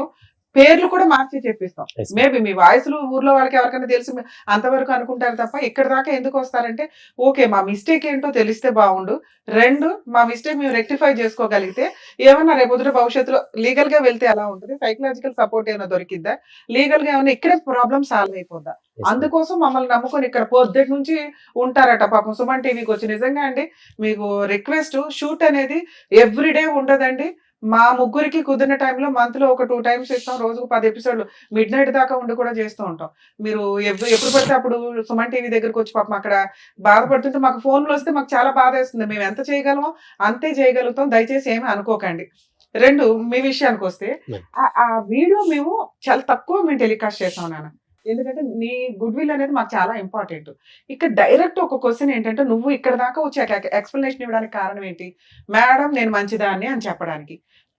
పేర్లు కూడా మార్చి చెప్పిస్తాం. మేబీ మీ వాయిస్లు ఊర్లో వాళ్ళకి ఎవరికైనా తెలిసి అంతవరకు అనుకుంటారు తప్ప ఇక్కడ దాకా ఎందుకు వస్తారంటే ఓకే మా మిస్టేక్ ఏంటో తెలిస్తే బాగుండు, 2 మా మిస్టేక్ మేము రెక్టిఫై చేసుకోగలిగితే ఏమన్నా రేపు భవిష్యత్తులో లీగల్ గా వెళ్తే ఎలా ఉంటుంది, సైకలాజికల్ సపోర్ట్ ఏమైనా దొరికిద్దా, లీగల్ గా ఏమైనా ఇక్కడే ప్రాబ్లమ్ సాల్వ్ అయిపోద్దా, అందుకోసం మమ్మల్ని నమ్ముకొని ఇక్కడ పొద్దుటి నుంచి ఉంటారట పాపం సుమన్ టీవీకి వచ్చి. నిజంగా అండి మీకు రిక్వెస్ట్, షూట్ అనేది ఎవ్రీడే ఉండదండి, మా ముగ్గురికి కుదిరిన టైంలో మంత్ లో ఒక 2 times ఇస్తాం, రోజుకు 10 ఎపిసోడ్లు మిడ్ నైట్ దాకా ఉండి కూడా చేస్తూ ఉంటాం. మీరు ఎప్పుడు పడితే అప్పుడు సుమన్ టీవీ దగ్గరకు వచ్చి పాపం అక్కడ బాధపడుతుంటే మాకు ఫోన్లు వస్తే మాకు చాలా బాధ వేస్తుంది, మేము ఎంత చేయగలమో అంతే చేయగలుగుతాం, దయచేసి ఏమీ అనుకోకండి. 2 మీ విషయానికి వస్తే ఆ వీడియో మేము చాలా తక్కువ మేము టెలికాస్ట్ చేసాం నాన్న, ఎందుకంటే నీ గుడ్ విల్ అనేది మాకు చాలా ఇంపార్టెంట్. ఇక్కడ డైరెక్ట్ ఒక క్వశ్చన్ ఏంటంటే నువ్వు ఇక్కడ దాకా వచ్చి ఎక్స్ప్లెనేషన్ ఇవ్వడానికి కారణం ఏంటి, మేడం నేను మంచిదాన్ని అని చెప్పడానికి.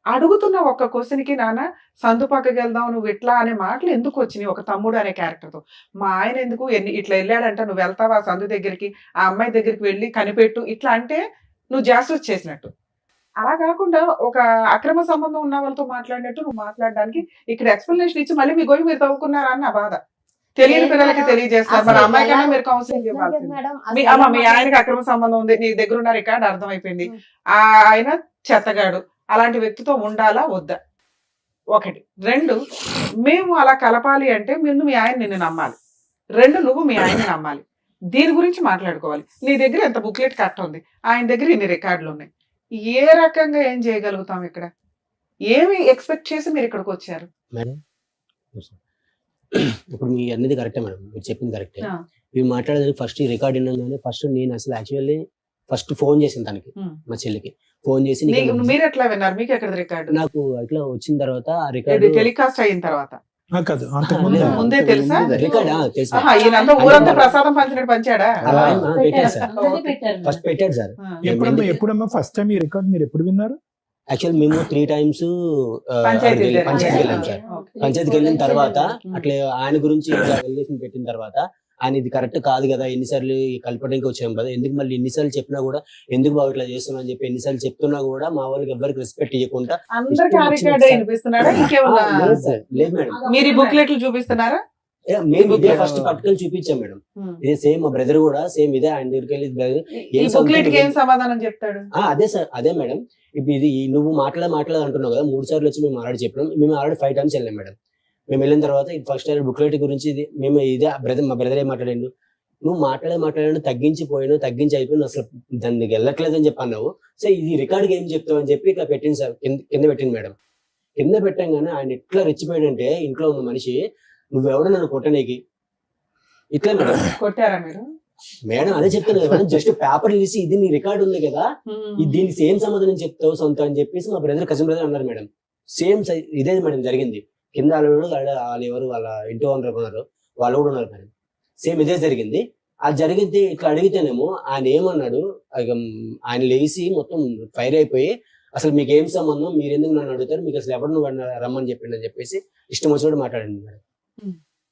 అడుగుతున్న ఒక్క క్వశ్చన్ కి నాన్న సందు పక్కకి వెళ్దాం నువ్వు ఇట్లా అనే మాటలు ఎందుకు వచ్చినాయి ఒక తమ్ముడు అనే క్యారెక్టర్ తో? మా ఆయన ఎందుకు ఇట్లా వెళ్ళాడంట నువ్వు వెళ్తావా సందు దగ్గరికి, ఆ అమ్మాయి దగ్గరికి వెళ్ళి కనిపెట్టు ఇట్లా అంటే నువ్వు జాస్టిస్ చేసినట్టు. అలా కాకుండా ఒక అక్రమ సంబంధం ఉన్న వాళ్ళతో మాట్లాడినట్టు నువ్వు మాట్లాడడానికి ఇక్కడ ఎక్స్ప్లెనేషన్ ఇచ్చి మళ్ళీ మీ గొయ్యి మీరు తవ్వుకున్నారా అని నా బాధ. తెలియని పిల్లలకి తెలియజేస్తారు, మరి అమ్మాయి కన్నా మీరు కౌన్సిలింగ్ ఇవ్వాల్సింది. మీ ఆయనకి అక్రమ సంబంధం ఉంది, నీ దగ్గర ఉన్న రికార్డు అర్థమైపోయింది, ఆయన చెత్తగాడు, అలాంటి వ్యక్తితో ఉండాలా వద్దా? 1. 2 మేము అలా కలపాలి అంటే ముందు మీ ఆయన నిన్ను నమ్మాలి, 2 నువ్వు మీ ఆయన్ని నమ్మాలి, దీని గురించి మాట్లాడుకోవాలి. నీ దగ్గర ఎంత బుక్లెట్ కట్ ఉంది, ఆయన దగ్గర ఇన్ని రికార్డులు ఉన్నాయి, ఏ రకంగా ఏం చేయగలుగుతాం ఇక్కడ? ఏమి ఎక్స్పెక్ట్ చేసి మీరు ఇక్కడికి వచ్చారు? మేడం ఇప్పుడు మీ అన్నది కరెక్టే మేడం, మీరు చెప్పింది కరెక్టే. మీరు మాట్లాడేది ఫస్ట్ ఈ రికార్డ్ వినగానే ఫస్ట్ నేను అసలు యాక్చువల్లీ ఫస్ట్ ఫోన్ చేసింది తనకి, మా చెల్లికి ఫోన్ చేసి మీరు ఎట్లా విన్నారు, మీకు ఎక్కడ రికార్డు? నాకు ఇట్లా వచ్చిన తర్వాత ఆ రికార్డు టెలికాస్ట్ అయిన తర్వాత కాదు అంతకుముందు ముందే తెలుసా? రికార్డ్ తెలుసా, ఈయనంతా ఊరంతా ప్రసాదం పంచినట్టు పంచాడా? పెట్టారు సార్, ఫస్ట్ పెట్టాడు సార్. ఎప్పుడమ్మా ఫస్ట్ టైం ఈ రికార్డ్ మీరు ఎప్పుడు విన్నారు? యాక్చువల్ మేము 3 times పంచాయతీకి వెళ్ళాం సార్. పంచాయతీకి వెళ్ళిన తర్వాత అట్లా ఆయన గురించి ఎలిగేషన్ పెట్టిన తర్వాత ఆయన ఇది కరెక్ట్ కాదు కదా, ఎన్నిసార్లు కలపడానికి వచ్చాం కదా, ఎందుకు మళ్ళీ ఎన్నిసార్లు చెప్పినా కూడా ఎందుకు బాబు ఇట్లా చేస్తున్నా అని చెప్పి ఎన్నిసార్లు చెప్తున్నా కూడా మా వాళ్ళకి ఎవరికి రెస్పెక్ట్ ఇవ్వకుండా అందరికీ ఆ రికార్డ్ వినిపిస్తున్నాడా? ఇంకేమన్నా లేదు మేడం. మీరు బుక్లెట్లు చూపిస్తున్నారా? మేము ఇదే ఫస్ట్ పట్టుకొని చూపించాం మేడం. ఇదే సేమ్ మా బ్రదర్ కూడా సేమ్ ఇదే ఆయన దగ్గరికి వెళ్ళి brother, ఈ బుక్లెట్ కి ఏం సమాధానం చెప్తాడు? అదే సార్ అదే మేడం. ఇప్పుడు ఇది నువ్వు మాట్లాడ అంటున్నావు కదా, 3 సార్లు వచ్చి మేము ఆల్రెడీ చెప్పినాం. మేము ఆల్రెడీ 5 times వెళ్ళాం మేడం. మేము వెళ్ళిన తర్వాత ఫస్ట్ టైం బుక్లెట్ గురించి ఇది మేము ఇదే మా బ్రదర్ ఏం మాట్లాడిండు, నువ్వు మాట్లాడాను తగ్గించి అయిపోయిన అసలు దాన్ని వెళ్ళట్లేదని చెప్పి అన్నావు. సో ఇది రికార్డ్కి ఏం చెప్తావు అని చెప్పి ఇట్లా పెట్టింది సార్, కింద పెట్టింది మేడం. కింద పెట్టంగానే ఆయన ఎట్లా రెచ్చిపోయాడంటే ఇంట్లో ఉన్న మనిషి, నువ్వెవడో నన్ను కొట్టనీకి ఇట్లా మేడం. కొట్టారా మీరు? మేడం అదే చెప్తాను కదా మేడం, జస్ట్ పేపర్ తీసి ఇది నీ రికార్డ్ ఉంది కదా, దీనికి సేమ్ సమాధానం చెప్తావు సొంత అని చెప్పేసి మా బ్రదర్ కజిన్ బ్రదర్ అన్నారు మేడం. సేమ్ ఇదే మేడం జరిగింది. కింద వాళ్ళు ఎవరు వాళ్ళ ఇంటి ఓనర్ ఉన్నారు, వాళ్ళు కూడా ఉన్నారు మేడం. సేమ్ ఇదే జరిగింది. అది జరిగితే ఇట్లా అడిగితేనేమో ఆయన ఏమన్నాడు, ఆయన లేచి మొత్తం ఫైర్ అయిపోయి, అసలు మీకు ఏం సంబంధం, మీరు ఎందుకు నన్ను అడుగుతారు, మీకు అసలు ఎవరు నువ్వు రమ్మని చెప్పిండు అని చెప్పేసి ఇష్టం వచ్చినట్టు మాట్లాడండి మేడం.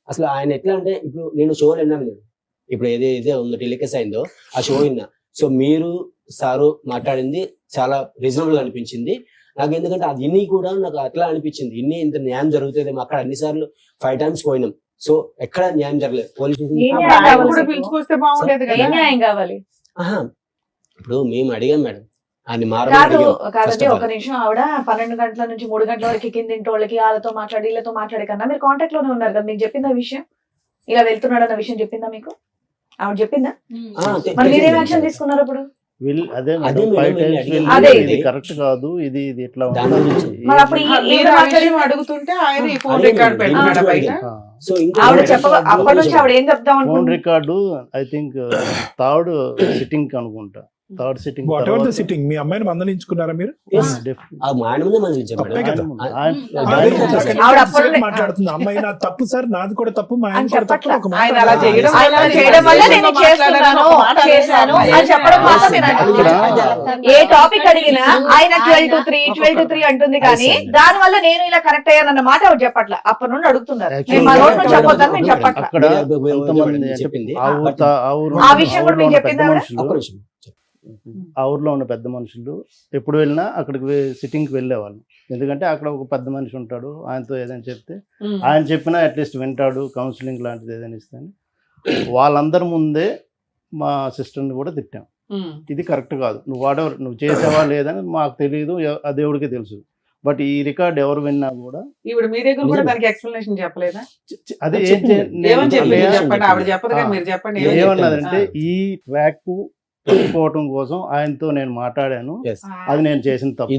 అసలు ఆయన ఎట్లా అంటే, ఇప్పుడు నేను షోలు విన్నాను నేను, ఇప్పుడు ఏదైతే ఉందో టెలికాస్ట్ అయిందో ఆ షో విన్నా. సో మీరు సారు మాట్లాడింది చాలా రీజనబుల్ గా అనిపించింది నాకు. ఎందుకంటే అది ఇన్ని కూడా నాకు అట్లా అనిపించింది, ఇంత న్యాయం జరుగుతుంది. అక్కడ అన్ని సార్లు 5 times పోయినాం. సో ఎక్కడ న్యాయం జరగలేదు. పోలీస్ కూడా పిలుచుకొస్తే బాగుండేది కదా. న్యాయం కావాలి. ఇప్పుడు మేము అడిగాం మేడం, ఆయన కాదండి ఒక నిమిషం. ఆవిడ 12 గంటల నుంచి 3 గంటల వరకు కిందింటి వాళ్ళకి వాళ్ళతో మాట్లాడి వీళ్ళతో మాట్లాడే కన్నా మీరు కాంటాక్ట్ లోనే ఉన్నారు కదా, మీకు చెప్పిందా విషయం, ఇలా వెళ్తున్నాడు అన్న విషయం చెప్పిందా మీకు? ఆవిడ చెప్పిందా? మరి మీరేం యాక్షన్ తీసుకున్నారు అప్పుడు? అదే కరెక్ట్ కాదు, ఇది ఇట్లా అడుగుతుంటే ఆయన ఫోన్ రికార్డ్ పెట్టాడు బయట. అప్పటి నుంచి ఆవిడ ఏం చెప్తాం phone record I think third sitting అనుకుంటా, third sitting. Whatever the sitting, మీ అమ్మాయిని మందలించుకున్నారా మీరు? మాట్లాడుతుంది అమ్మాయి, నా తప్పు సార్, నాది కూడా తప్పు, మా ఆయన కూడా తప్పు. ఏ టాపిక్ అడిగినా ఆయన 12 to 3 అంటుంది, కానీ దాని వల్ల నేను ఇలా కరెక్ట్ అయ్యానన్న మాట ఆవిడ చెప్పట్ల. అప్పటి నుండి అడుగుతున్నారు, చెప్పొద్దని నేను చెప్పట్ల. ఆ విషయం కూడా మీకు చెప్పిందా? ఆ ఊర్లో ఉన్న పెద్ద మనుషులు ఎప్పుడు వెళ్ళినా అక్కడికి సిట్టింగ్కి వెళ్ళేవాళ్ళు. ఎందుకంటే అక్కడ ఒక పెద్ద మనిషి ఉంటాడు, ఆయనతో ఏదైనా చెప్తే ఆయన చెప్పినా అట్లీస్ట్ వింటాడు, కౌన్సిలింగ్ లాంటిది ఏదైనా ఇస్తాను. వాళ్ళందరి ముందే మా సిస్టర్ని కూడా తిట్టాం, ఇది కరెక్ట్ కాదు, నువ్వు చేసావా లేదని మాకు తెలియదు, ఆ దేవుడికే తెలుసు. బట్ ఈ రికార్డ్ ఎవరు విన్నా కూడా ఇప్పుడు మీ దగ్గర కూడా దానికి ఎక్స్ప్లెనేషన్ చెప్పలేదా? అదే ఏమన్నదంటే ఈ ట్రాక్ పోవటం కోసం ఆయనతో నేను మాట్లాడాను, అది నేను చేసిన తప్పు.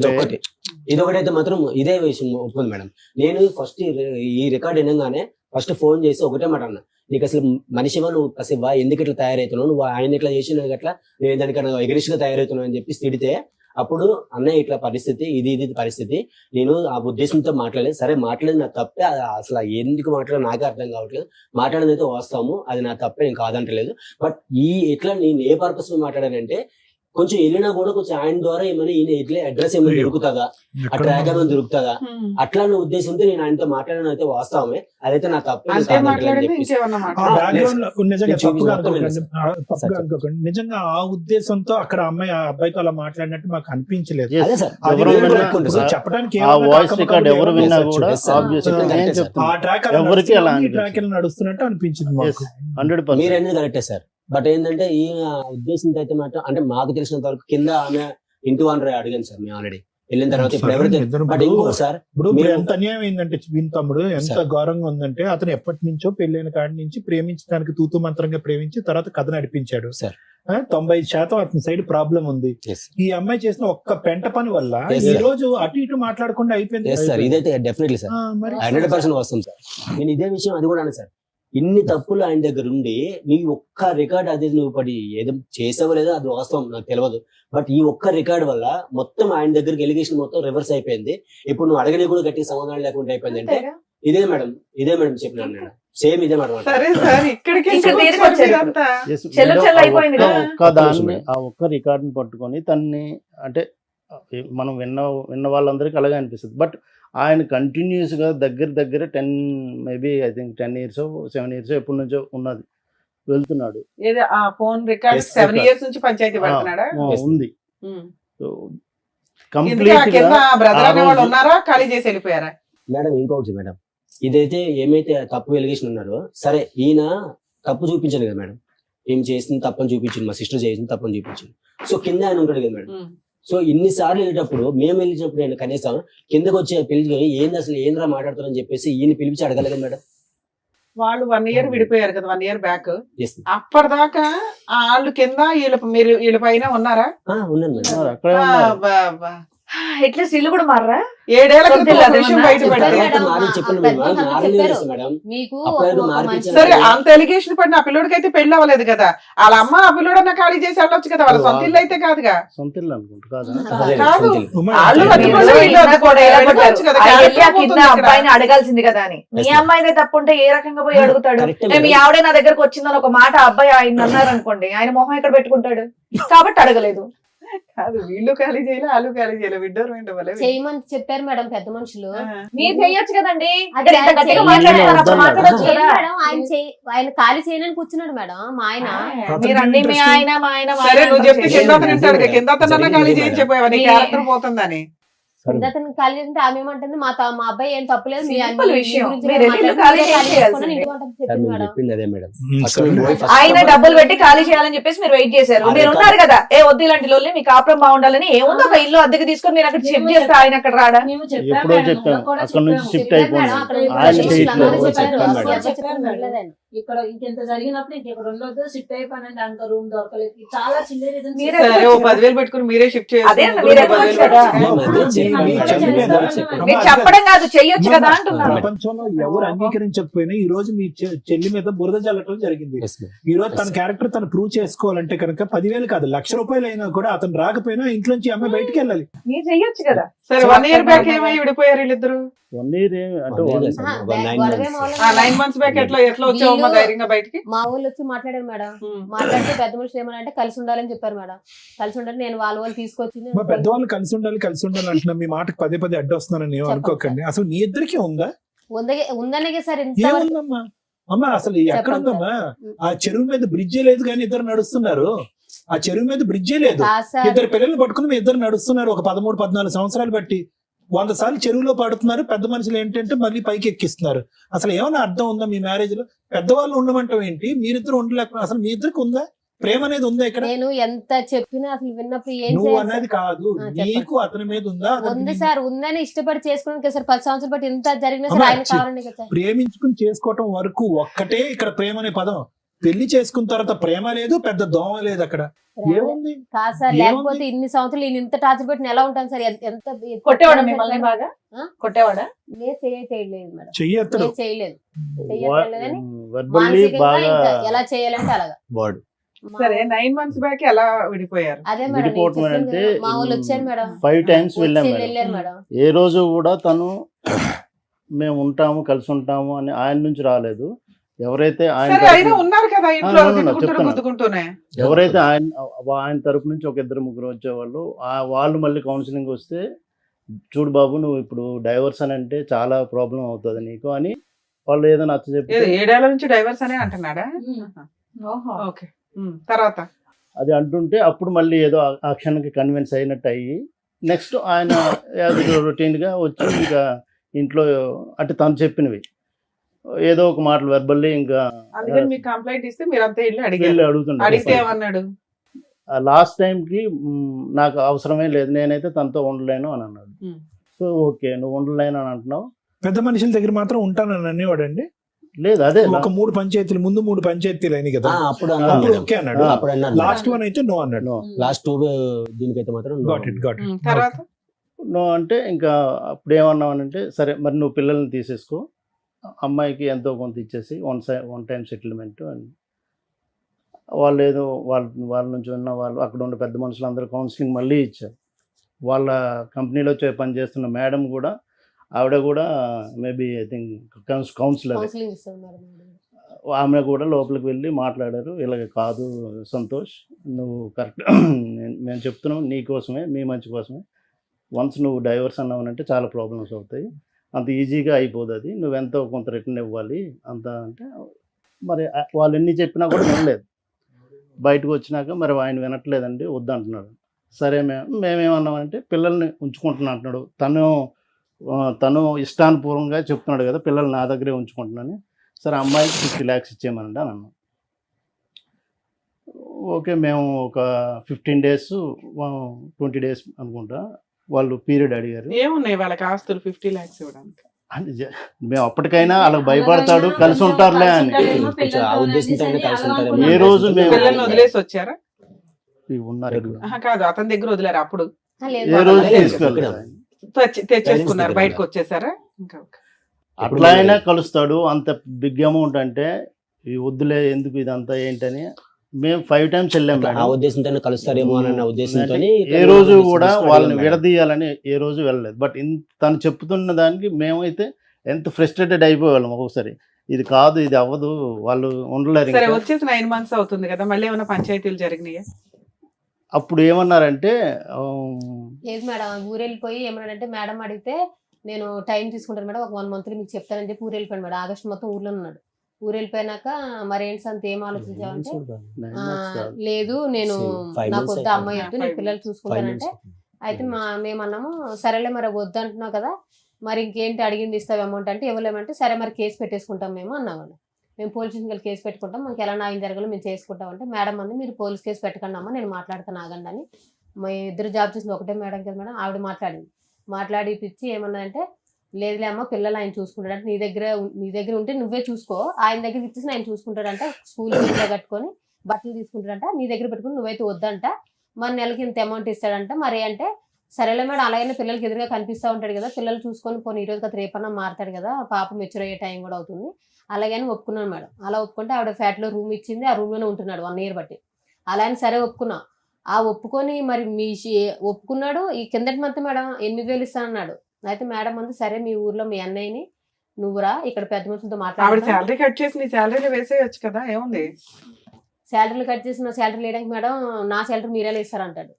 ఇదొకటైతే మాత్రం ఇదే విషయం ఒప్పుకుంది మేడం. నేను ఫస్ట్ ఈ రికార్డ్ వినగానే ఫస్ట్ ఫోన్ చేసి ఒకటే మాట అన్నా, నీకు అసలు మనిషివా, నువ్వు అసలు ఎందుకు ఇట్లా తయారవుతున్నావు, నువ్వు ఆయన ఇట్లా చేసి అట్లా నేను దానికన్నా ఎగరిష్గా తయారవుతున్నావు అని చెప్పి తిడితే, అప్పుడు అన్నయ్య ఇట్లా పరిస్థితి, ఇది పరిస్థితి, నేను ఆ ఉద్దేశంతో మాట్లాడలేదు, సరే మాట్లాడేది నా తప్పే, అసలు ఎందుకు మాట్లాడదు నాకే అర్థం కావట్లేదు, మాట్లాడేది అయితే వస్తాము, అది నా తప్పే, నేను కాదంటలేదు. బట్ ఇట్లా నేను ఏ పర్పస్ మీద మాట్లాడానంటే, కొంచెం వెళ్ళినా కూడా కొంచెం ఆయన ద్వారా ఏమైనా ఈయన ఇట్లా అడ్రస్ ఏమైనా దొరుకుతుందా, ఆ ట్రాక్ ఏమైనా దొరుకుతుందా, అట్లా నా ఉద్దేశంతో నేను ఆయనతో మాట్లాడిన అయితే వాస్తవమే, అదైతే నా తప్పే. నిజంగా ఆ ఉద్దేశంతో అక్కడ అమ్మాయి ఆ అబ్బాయితో అలా మాట్లాడినట్టు మాకు అనిపించలేదు. చెప్పడానికి నడుస్తున్నట్టు అనిపించింది. మీరన్నీ కరెక్టే సార్. బట్ ఏంటంటే ఈ ఉద్దేశంతో అయితే మాత్రం, అంటే మాకు తెలిసినంత వరకు కింద ఆమె ఇంటి ఓనర్ అడిగాను సార్ మేము ఆల్రెడీ వెళ్ళిన తర్వాత. ఇప్పుడు ఎంత అన్యాయం అయిందంటే వీని తమ్ముడు ఎంత ఘోరంగా ఉందంటే, అతను ఎప్పటి నుంచో పెళ్ళైన కాడి నుంచి ప్రేమించడానికి తూతు మంత్రంగా ప్రేమించి తర్వాత కథ నడిపించాడు. 90% అతని సైడ్ ప్రాబ్లం ఉంది. ఈ అమ్మాయి చేసిన ఒక్క పెంట పని వల్ల ఈ రోజు అటు ఇటు మాట్లాడకుండా అయిపోయింది. ఇదైతే డెఫినెట్లీ సార్ 100% వస్తాం సార్. నేను ఇదే విషయం అది కూడా అన్నా సార్, ఇన్ని తప్పులు ఆయన దగ్గర ఉండి నీ ఒక్క రికార్డ్, అది నువ్వు పడి ఏదో చేసావో లేదో అది వాస్తవం నాకు తెలియదు, బట్ ఈ ఒక్క రికార్డ్ వల్ల మొత్తం ఆయన దగ్గరికి ఎలిగేషన్ మొత్తం రివర్స్ అయిపోయింది. ఇప్పుడు నువ్వు అడగని కూడా గట్టి సమాధానం లేకుండా అయిపోయింది. అంటే ఇదే మేడం చెప్పినాను నేను, సేమ్ ఇదే మేడం. ఆ ఒక్క రికార్డ్ ని పట్టుకొని తన్ని, అంటే మనం విన్న వాళ్ళందరికీ అలాగే అనిపిస్తుంది. బట్ ఆయన కంటిన్యూస్ గా దగ్గర 10 maybe I think 10 years 7 years ఎప్పటి నుంచో ఉన్నది వెళ్తున్నాడు. ఉంది మేడం ఇంకొకటి మేడం, ఇదైతే ఏమైతే తప్పు ఎలిగేషన్ ఉన్నారో సరే ఈయన తప్పు చూపించాను కదా మేడం, ఏం చేసింది తప్పని చూపించింది, మా సిస్టర్ చేసింది తప్పని చూపించింది. సో కింద ఆయన ఉంటాడు కదా మేడం. సో ఇన్నిసార్లు వెళ్ళేటప్పుడు మేము వెళ్ళినప్పుడు నేను కనీసం కిందకు వచ్చి పిలిచి ఏంది అసలు ఏంద్రా మాట్లాడుతారని చెప్పేసి ఈయన పిలిచి అడగలేదు మేడం. వాళ్ళు 1 year విడిపోయారు కదా, 1 year బ్యాక్. Yes. అప్పటిదాకా వాళ్ళు కింద వీళ్ళ పైన ఉన్నారా? ఉన్నాను మేడం. అక్కడే ఉన్నారు. అట్లీస్ట్ ఇల్లు కూడా మారరా? 7 ఏళ్ల క్రితం సొంత ఒక విషయం ఇల్లు బయట అదేమన్నా? పెడితే మేడం, మారి ఆ చెప్పండి పెద్ద మేడం, మనిషి మారింది చెప్పారు. తెలుసు మేడం. మీకు అప్పుడు ఒక మార్కెట్ మంచి- సరే అంత ఎలిగేషన్ పడిన ఆ పిల్లోడికి అయితే పెళ్లి అవ్వలేదు కదా, వాళ్ళ అమ్మ ఆ పిల్లోడన్నా ఖాళీ చేసి వెళ్ళొచ్చు కదా, వాళ్ళ సొంత ఇల్లు అయితే కాదుగా. సొంత ఇల్లు అనుకుంటా కాదా? అదే కాదు. సొంత ఇల్లు. వాళ్ళు మీరు కట్టుకోలేదు, వీళ్ళు ఇందాక కూడా ఎలా వెళ్ళిపోవచ్చు కదా, ఆయన వెళ్ళి ఆ క్యారెక్టర్ కింద పోతుంది ఇక్కడ. అబ్బాయిని అడగాల్సింది కదా అని. మీ Yes, ma'am. అమ్మాయిదే తప్పుంటే ఏ రకంగా పోయి అడుగుతాడు? Correct, మీ madam. ఆవిడే నా దగ్గరకు వచ్చిందని ఒక మాట ఆ అబ్బాయి ఆయన అన్నారు అనుకోండి, ఆయన మొహం ఎక్కడ పెట్టుకుంటాడు? కాబట్టి అడగలేదు. కాదు, వీళ్ళు ఖాళీ చేయలే, వాళ్ళు ఖాళీ చేయలే, విడ్డోర్ వింటవలే. చేయమని చెప్పారు మేడం పెద్ద మనుషులు. మీరు చెయ్యొచ్చు కదండి. అది ఇక్కడ ఇంత ఆయన గట్టిగా చెయ్యాలి. మాట్లాడుతున్నారు, అప్పుడు వద్దన్నారు. మాట్లాడొచ్చు ఏం కదా. మేడం ఆయన ఖాళీ చేయనని కూర్చున్నాడు మేడం మా ఆయన. మీరు అన్ని మీ ఆయన మా ఆయన మా సరే ఆయన నువ్వు చెప్తే అంటారు. కింద అతను వింటాడు, కింద అతను ఖాళీ జరిగింది చేయించి మేడం. చెప్పావా నీ మీ- క్యారెక్టర్ పోతుందని. అతను ఖాళీ చేస్తుంటే ఆమె ఏమంటుంది మా అబ్బాయి ఏం తప్పులేదు మీ Simple మీ విషయం. గురించి మీరు నేను వెళ్ళి మాట్లాడుతున్నాను, ఖాళీ ఖాళీ చేయాల్సిందే. చేసుకున్నాను, ఇంటి వంటకు సార్ చెప్పింది మేము మేడం. చెప్పింది అదే మేడం. First సరే. మేము పోయి first ఆయన of all- డబ్బులు పెట్టి ఖాళీ చేయాలని చెప్పేసి మీరు వెయిట్ చేశారు. అదే మీరు కాదు. ఉన్నారు కదా, ఏ వద్దు ఇలాంటి లోన్లే మీ కాపురం బాగుండాలని. ఏముందో ఒక ఇల్లు అద్దెకి తీసుకొని మీరు అక్కడ షిఫ్ట్ చేస్తే ఆయన అక్కడ రాడా? ఎప్పుడో చెప్పాం అక్కడ నుంచి షిఫ్ట్ చెప్పారు అయిపోయింది. మేడం, అక్కడ ఆయన ఉన్న చేయట్లేదు. అందరూ చెప్పారు, చెప్పాను అసలు మేడం. ఎవరు చెప్పారు వినలేదండి. ఇక్కడ ఇంకెంత జరిగినప్పుడు ఇంకెక్కడ ఉండొద్దు, షిఫ్ట్ అయిపోయినండి అంక రూమ్ దొరకలేదు, చాలా చిన్న reasons మీరే చెప్పారు. సరే ఓ 10,000 పెట్టుకుని మీరే షిఫ్ట్ అదే అన్న, చేయాలి. మీరే చెప్పొచ్చు కదా. మేము అదే చెప్పాము. మీరు చెప్పడం కాదు, చెయ్యొచ్చు కదా అంటున్నాను. ప్రపంచంలో ఎవరు అంగీకరించకపోయినా ఈ రోజు మీ చెల్లి మీద బురద జల్లటం జరిగింది. Yes, ma'am. ఈ రోజు తన క్యారెక్టర్ తను ప్రూవ్ చేసుకోవాలంటే కనుక 10,000 కాదు, ₹1,00,000 అయినా కూడా అతను రాకపోయినా ఇంట్లోంచి ఈ అమ్మాయి బయటికి వెళ్ళాలి. మీరు చెయ్యొచ్చు కదా. సరే 1 year బ్యాక్ ఏమై విడిపోయారు వీళ్ళిద్దరు? 1 year అంటే అదే one- కదా సార్, ఒక 9 గొడవే months. మొదలైంది. 9 months బ్యాక్ ఎట్లా వచ్చావమ్మా వీళ్ళు- ధైర్యంగా బయటికి? మా ఊళ్ళు వచ్చి మాట్లాడారు మేడం. మాట్లాడితే పెద్ద మనుషులు ఏమన్నా కలిసి ఉండాలని చెప్పారు మేడం. కలిసి ఉండాలి నేను వాళ్ళు తీసుకొచ్చింది. మా పెద్దవాళ్ళు కలిసి ఉండాలి అంటున్నా, మీ మాటకు పదే పదే అడ్డొస్తున్నానని ఏం అనుకోకండి. అసలు నీ ఇద్దరికి ఉందా? ఉందనే సార్ ఇంత ఏముందమ్మా అమ్మా, అసలు ఎక్కడుందమ్మా? ఆ చెరువు మీద బ్రిడ్జే లేదు కానీ ఇద్దరు నడుస్తున్నారు. ఆ చెరువు మీద బ్రిడ్జే లేదు, కాదు సార్. ఇద్దరు పిల్లల్ని పట్టుకుని మీ ఇద్దరు నడుస్తున్నారు. ఒక 13-14 సంవత్సరాలు బట్టి 100 సార్లు చెరువులో పడుతున్నారు. పెద్ద మనుషులు ఏంటంటే మళ్ళీ పైకి ఎక్కిస్తున్నారు. అసలు ఏమైనా అర్థం ఉందా మీ మ్యారేజ్ లో? పెద్దవాళ్ళు ఉండమంటాం ఏంటి? మీరిద్దరు ఉండలేకపోతే అసలు మీ ఇద్దరికి ఉందా? ప్రేమ అనేది ఉందా ఇక్కడ? నేను ఎంత చెప్పినా అసలు విన్నప్పుడు ఏం నువ్వు చేయాలి అన్నది సార్? కాదు, చెప్పండి. నీకు అతని మీద ఉందా? అతనికి ఉంది నీ- సార్, ఉందని ఇష్టపడి చేసుకోవడానికి సార్ 10 సంవత్సరాలు బట్టి ఇంత జరిగినా సార్ అమ్మా, ఆయన కావాలండి కదా సార్. ప్రేమించుకుని చేసుకోవటం వరకు ఒక్కటే ఇక్కడ ప్రేమ అనే పదం. పెళ్లి చేసుకున్న తర్వాత ప్రేమ లేదు, పెద్ద దోమ లేదు అక్కడ. ఏముంది? కాదు సార్, ఏముంది? లేకపోతే ఇన్ని సంవత్సరాలు ఈయన ఇంత టార్చర్ పెట్టిన ఎలా ఉంటాను సార్? ఎంత కొట్టేవాడా మిమ్మల్ని బాగా? ఆ? కొట్టేవాడా? నేను చేయలేదు మేడం, చెయ్యత్తడు. నేను చేయలేదు. verbally మానసికంగా బాగా ఇంకా ఎలా చేయాలంటే అలాగా. Word. సరే 9 months బ్యాక్ ఎలా విడిపోయారు? అదే మేడం నేను విడిపోవటం చెప్పాను అంటే కదా, మా వాళ్ళు వచ్చారు మేడం. 5 times వెళ్ళాం వచ్చి మేడం. వెళ్ళారు మేడం. ఏ రోజు కూడా తను మేము ఉంటాము కలిసి ఉంటాము అని ఆయన నుంచి రాలేదు. ఎవరైతే ఆయన సరే అయినా తరపు- ఉన్నారు కదా ఇంట్లో ఆ, తిట్టుకుంటూ చెప్తాను. గుద్దుకుంటూనే. ఎవరైతే ఆయన తరపు నుంచి ఒక 2-3 వచ్చేవాళ్ళు, వాళ్ళు మళ్ళీ కౌన్సిలింగ్ వస్తే చూడు బాబు నువ్వు ఇప్పుడు డైవర్స్ అని అంటే చాలా ప్రాబ్లం అవుతుంది నీకు అని వాళ్ళు ఏదో నచ్చ చెప్తే 7 ఏళ్ల నుంచి డైవర్స్ అనే అంటున్నాడా? ఓహో. ఓకే. తర్వాత అది అంటుంటే అప్పుడు మళ్ళీ ఏదో ఆ క్షణానికి కన్విన్స్ అయినట్టు అయ్యి నెక్స్ట్ ఆయన రొటీన్గా వచ్చి ఇంకా ఇంట్లో అంటే తను చెప్పినవి ఏదో ఒక మాటలు వెర్బల్లీ ఇంకా అందుకని మీకు కంప్లైంట్ ఇస్తే మీరు అంతా వెళ్ళి వెళ్ళి అడిగారు. అడుగుతుండే. అడిగితే ఏమన్నాడు? లాస్ట్ టైంకి నాకు అవసరమే లేదు, నేనైతే తనతో ఉండలేను అని అన్నాడు. Hmm. సో ఓకే నువ్వు ఉండలేను అని అంటున్నావు. పెద్ద మనుషుల దగ్గర మాత్రం ఉంటానని అనేవాడండి. లేదు అదే ఒక 3 పంచాయతీలు ముందు 3 పంచాయతీలు అయినాయి కదా, అప్పుడు అన్నాను అప్పుడు మేడం. ఓకే అన్నాడు. అప్పుడు అన్నాను. లాస్ట్ వన్ అయితే నో అన్నాడు. నో లాస్ట్ దీనికైతే మాత్రం no. గాట్ ఇట్ తర్వాత నో అంటే ఇంకా అప్పుడు ఏమన్నామనంటే సరే మరి నువ్వు పిల్లల్ని తీసేసుకో, అమ్మాయికి ఎంతో కొంత ఇచ్చేసి వన్ టైం సెటిల్మెంట్ అని వాళ్ళు ఏదో వాళ్ళ నుంచి ఉన్న వాళ్ళు అక్కడ ఉన్న పెద్ద మనుషులు అందరూ కౌన్సిలింగ్ మళ్ళీ ఇచ్చారు. వాళ్ళ కంపెనీలో పనిచేస్తున్న మేడం కూడా ఆవిడ కూడా maybe I think counsellor, counselling ఇస్తాం మేడం. ఆమె కూడా లోపలికి వెళ్ళి మాట్లాడారు. ఇలాగ కాదు సంతోష్, నువ్వు కరెక్ట్ మేము చెప్తున్నాం నీ కోసమే, మీ మంచి కోసమే. వన్స్ నువ్వు డైవర్స్ అన్నావనంటే చాలా ప్రాబ్లమ్స్ అవుతాయి, అంత ఈజీగా అయిపోదు, అది నువ్వెంతో కొంత రిటర్న్ ఇవ్వాలి అంత అంటే. మరి వాళ్ళు ఎన్ని చెప్పినా కూడా వినలేదు. బయటకు వచ్చినాక మరి ఆయన వినట్లేదండి వద్దంటున్నాడు. సరే మేమేమన్నామంటే పిల్లల్ని ఉంచుకుంటున్నా అంటున్నాడు. తను తను ఇష్టానుపూర్వంగా చెప్తున్నాడు కదా, పిల్లలు నా దగ్గరే ఉంచుకుంటున్నాను, సరే అమ్మాయికి 50 lakhs ఇచ్చేయమనండి అని అన్నాను. ఓకే, మేము ఒక 15 days 20 days అనుకుంటా వాళ్ళు పీరియడ్ అడిగారు. ఏమున్నాయి వాళ్ళకి ఆస్తులు 50 lakhs ఇవ్వడానికి? అంటే మేము అప్పటికైనా వాళ్ళకి భయపడతాడు, కలిసి ఉంటారులే అని. ఆ ఉద్దేశంతో కలిసి ఉంటారు. ఏ రోజు మేము పిల్లల్ని వదిలేసి వచ్చారా? ఉన్నారు ఇక్కడ. కాదు, అతని దగ్గర వదిలేరు అప్పుడు? ఏ రోజు తీసుకెళ్ళలేదు. తెచ్చేసుకున్నారు, బయటకు వచ్చేసారా? ఇంకా అట్లా అయినా కలుస్తాడు. అంత బిగ్ అమౌంట్ అంటే ఈ వద్దులే ఎందుకు ఇదంతా ఏంటని మేము 5 times వెళ్ళాం. ఆ ఉద్దేశంతో కలుస్తారేమో అన్న ఉద్దేశంతో ఏ రోజు కూడా వాళ్ళని విడదీయాలని ఏ రోజు వెళ్ళలేదు. బట్ తను చెప్తున్న దానికి మేమైతే ఎంత ఫ్రస్ట్రేటెడ్ అయిపోయేవాళ్ళం ఒక్కొక్కసారి. ఇది కాదు, ఇది అవ్వదు, వాళ్ళు ఉండలేరు. సరే, వచ్చేసి 9 months అవుతుంది కదా, మళ్ళీ ఏమైనా పంచాయతీలు జరిగినాయా? అప్పుడు ఏమన్నారంటే లేదు మేడం, ఊరు వెళ్ళిపోయి ఏమన్నాడంటే, మేడం అడిగితే నేను టైం తీసుకుంటాను మేడం, ఒక 1 month మీకు చెప్తానని చెప్పి ఊరు వెళ్ళిపోయాను మేడం. ఆగస్టు మొత్తం ఊర్లో ఉన్నాడు. ఊరు వెళ్ళిపోయినాక మరి ఏంటి అంత ఏం ఆలోచించావంటే, లేదు నేను నాకు వద్ద అమ్మాయి వద్దు, నేను పిల్లలు చూసుకుంటానంటే, అయితే మేమన్నాము సరేలే మరి వద్దు అంటున్నావు కదా, మరి ఇంకేంటి అడిగింది ఇస్తావు అమౌంట్ అంటే, ఇవ్వలేమంటే సరే మరి కేసు పెట్టేసుకుంటాం మేము అన్నామండి. మేము పోలీస్ స్టేషన్కి కేసు పెట్టుకుంటాం, మాకు ఎలా న్యాయం జరగాలో మేము చేసుకుంటాం అంటే, మేడం అంది మీరు పోలీస్ కేసు పెట్టకండి అమ్మ, నేను మాట్లాడతాను ఆగండి అని. మా ఇద్దరు జాబ్ చేసింది ఒకటే మేడం కదా మేడం, ఆవిడ మాట్లాడి పిచ్చి ఏమన్నదంటే, లేదులే అమ్మ పిల్లలు ఆయన చూసుకుంటాడంటే, నీ దగ్గర ఉంటే నువ్వే చూసుకో, ఆయన దగ్గరికి ఇచ్చేసి ఆయన చూసుకుంటాడంట, స్కూల్ ఫీజులో కట్టుకొని బట్టలు తీసుకుంటాడంట, నీ దగ్గర పెట్టుకుని నువ్వైతే వద్దంట, మరి నెలకి ఇంత అమౌంట్ ఇస్తాడంట. మరి అంటే సరేలే మేడం, అలాగైనా పిల్లలకి ఎదురుగా కనిపిస్తూ ఉంటాడు కదా, పిల్లలు చూసుకొని పోనీ ఈరోజు కదా రేపన్నా మారుతాడు కదా, పాప మెచ్యూర్ అయ్యే టైం కూడా అవుతుంది, అలాగని ఒప్పుకున్నాను మేడం. అలా ఒప్పుకుంటే ఆవిడ ఫ్లాట్లో రూమ్ ఇచ్చింది, ఆ రూమ్లోనే ఉంటున్నాడు 1 year బట్టి. అలా అని సరే ఒప్పుకున్నా. ఆ ఒప్పుకొని మరి ఒప్పుకున్నాడు. ఈ కిందటి మంత్ మేడం 8,000 ఇస్తానన్నాడు. అయితే మేడం అంది సరే మీ ఊర్లో మీ అన్నయ్యని నువ్వురా ఇక్కడ పెద్ద మనుషులతో మాట్లాడు, శాలరీ కట్ చేసి నీ శాలరీ వేసేయచ్చు కదా, ఏముంది? శాలరీలు కట్ చేసి నా శాలరీ లేడానికి మేడం నా శాలరీ మీరే ఇస్తారంటాడు.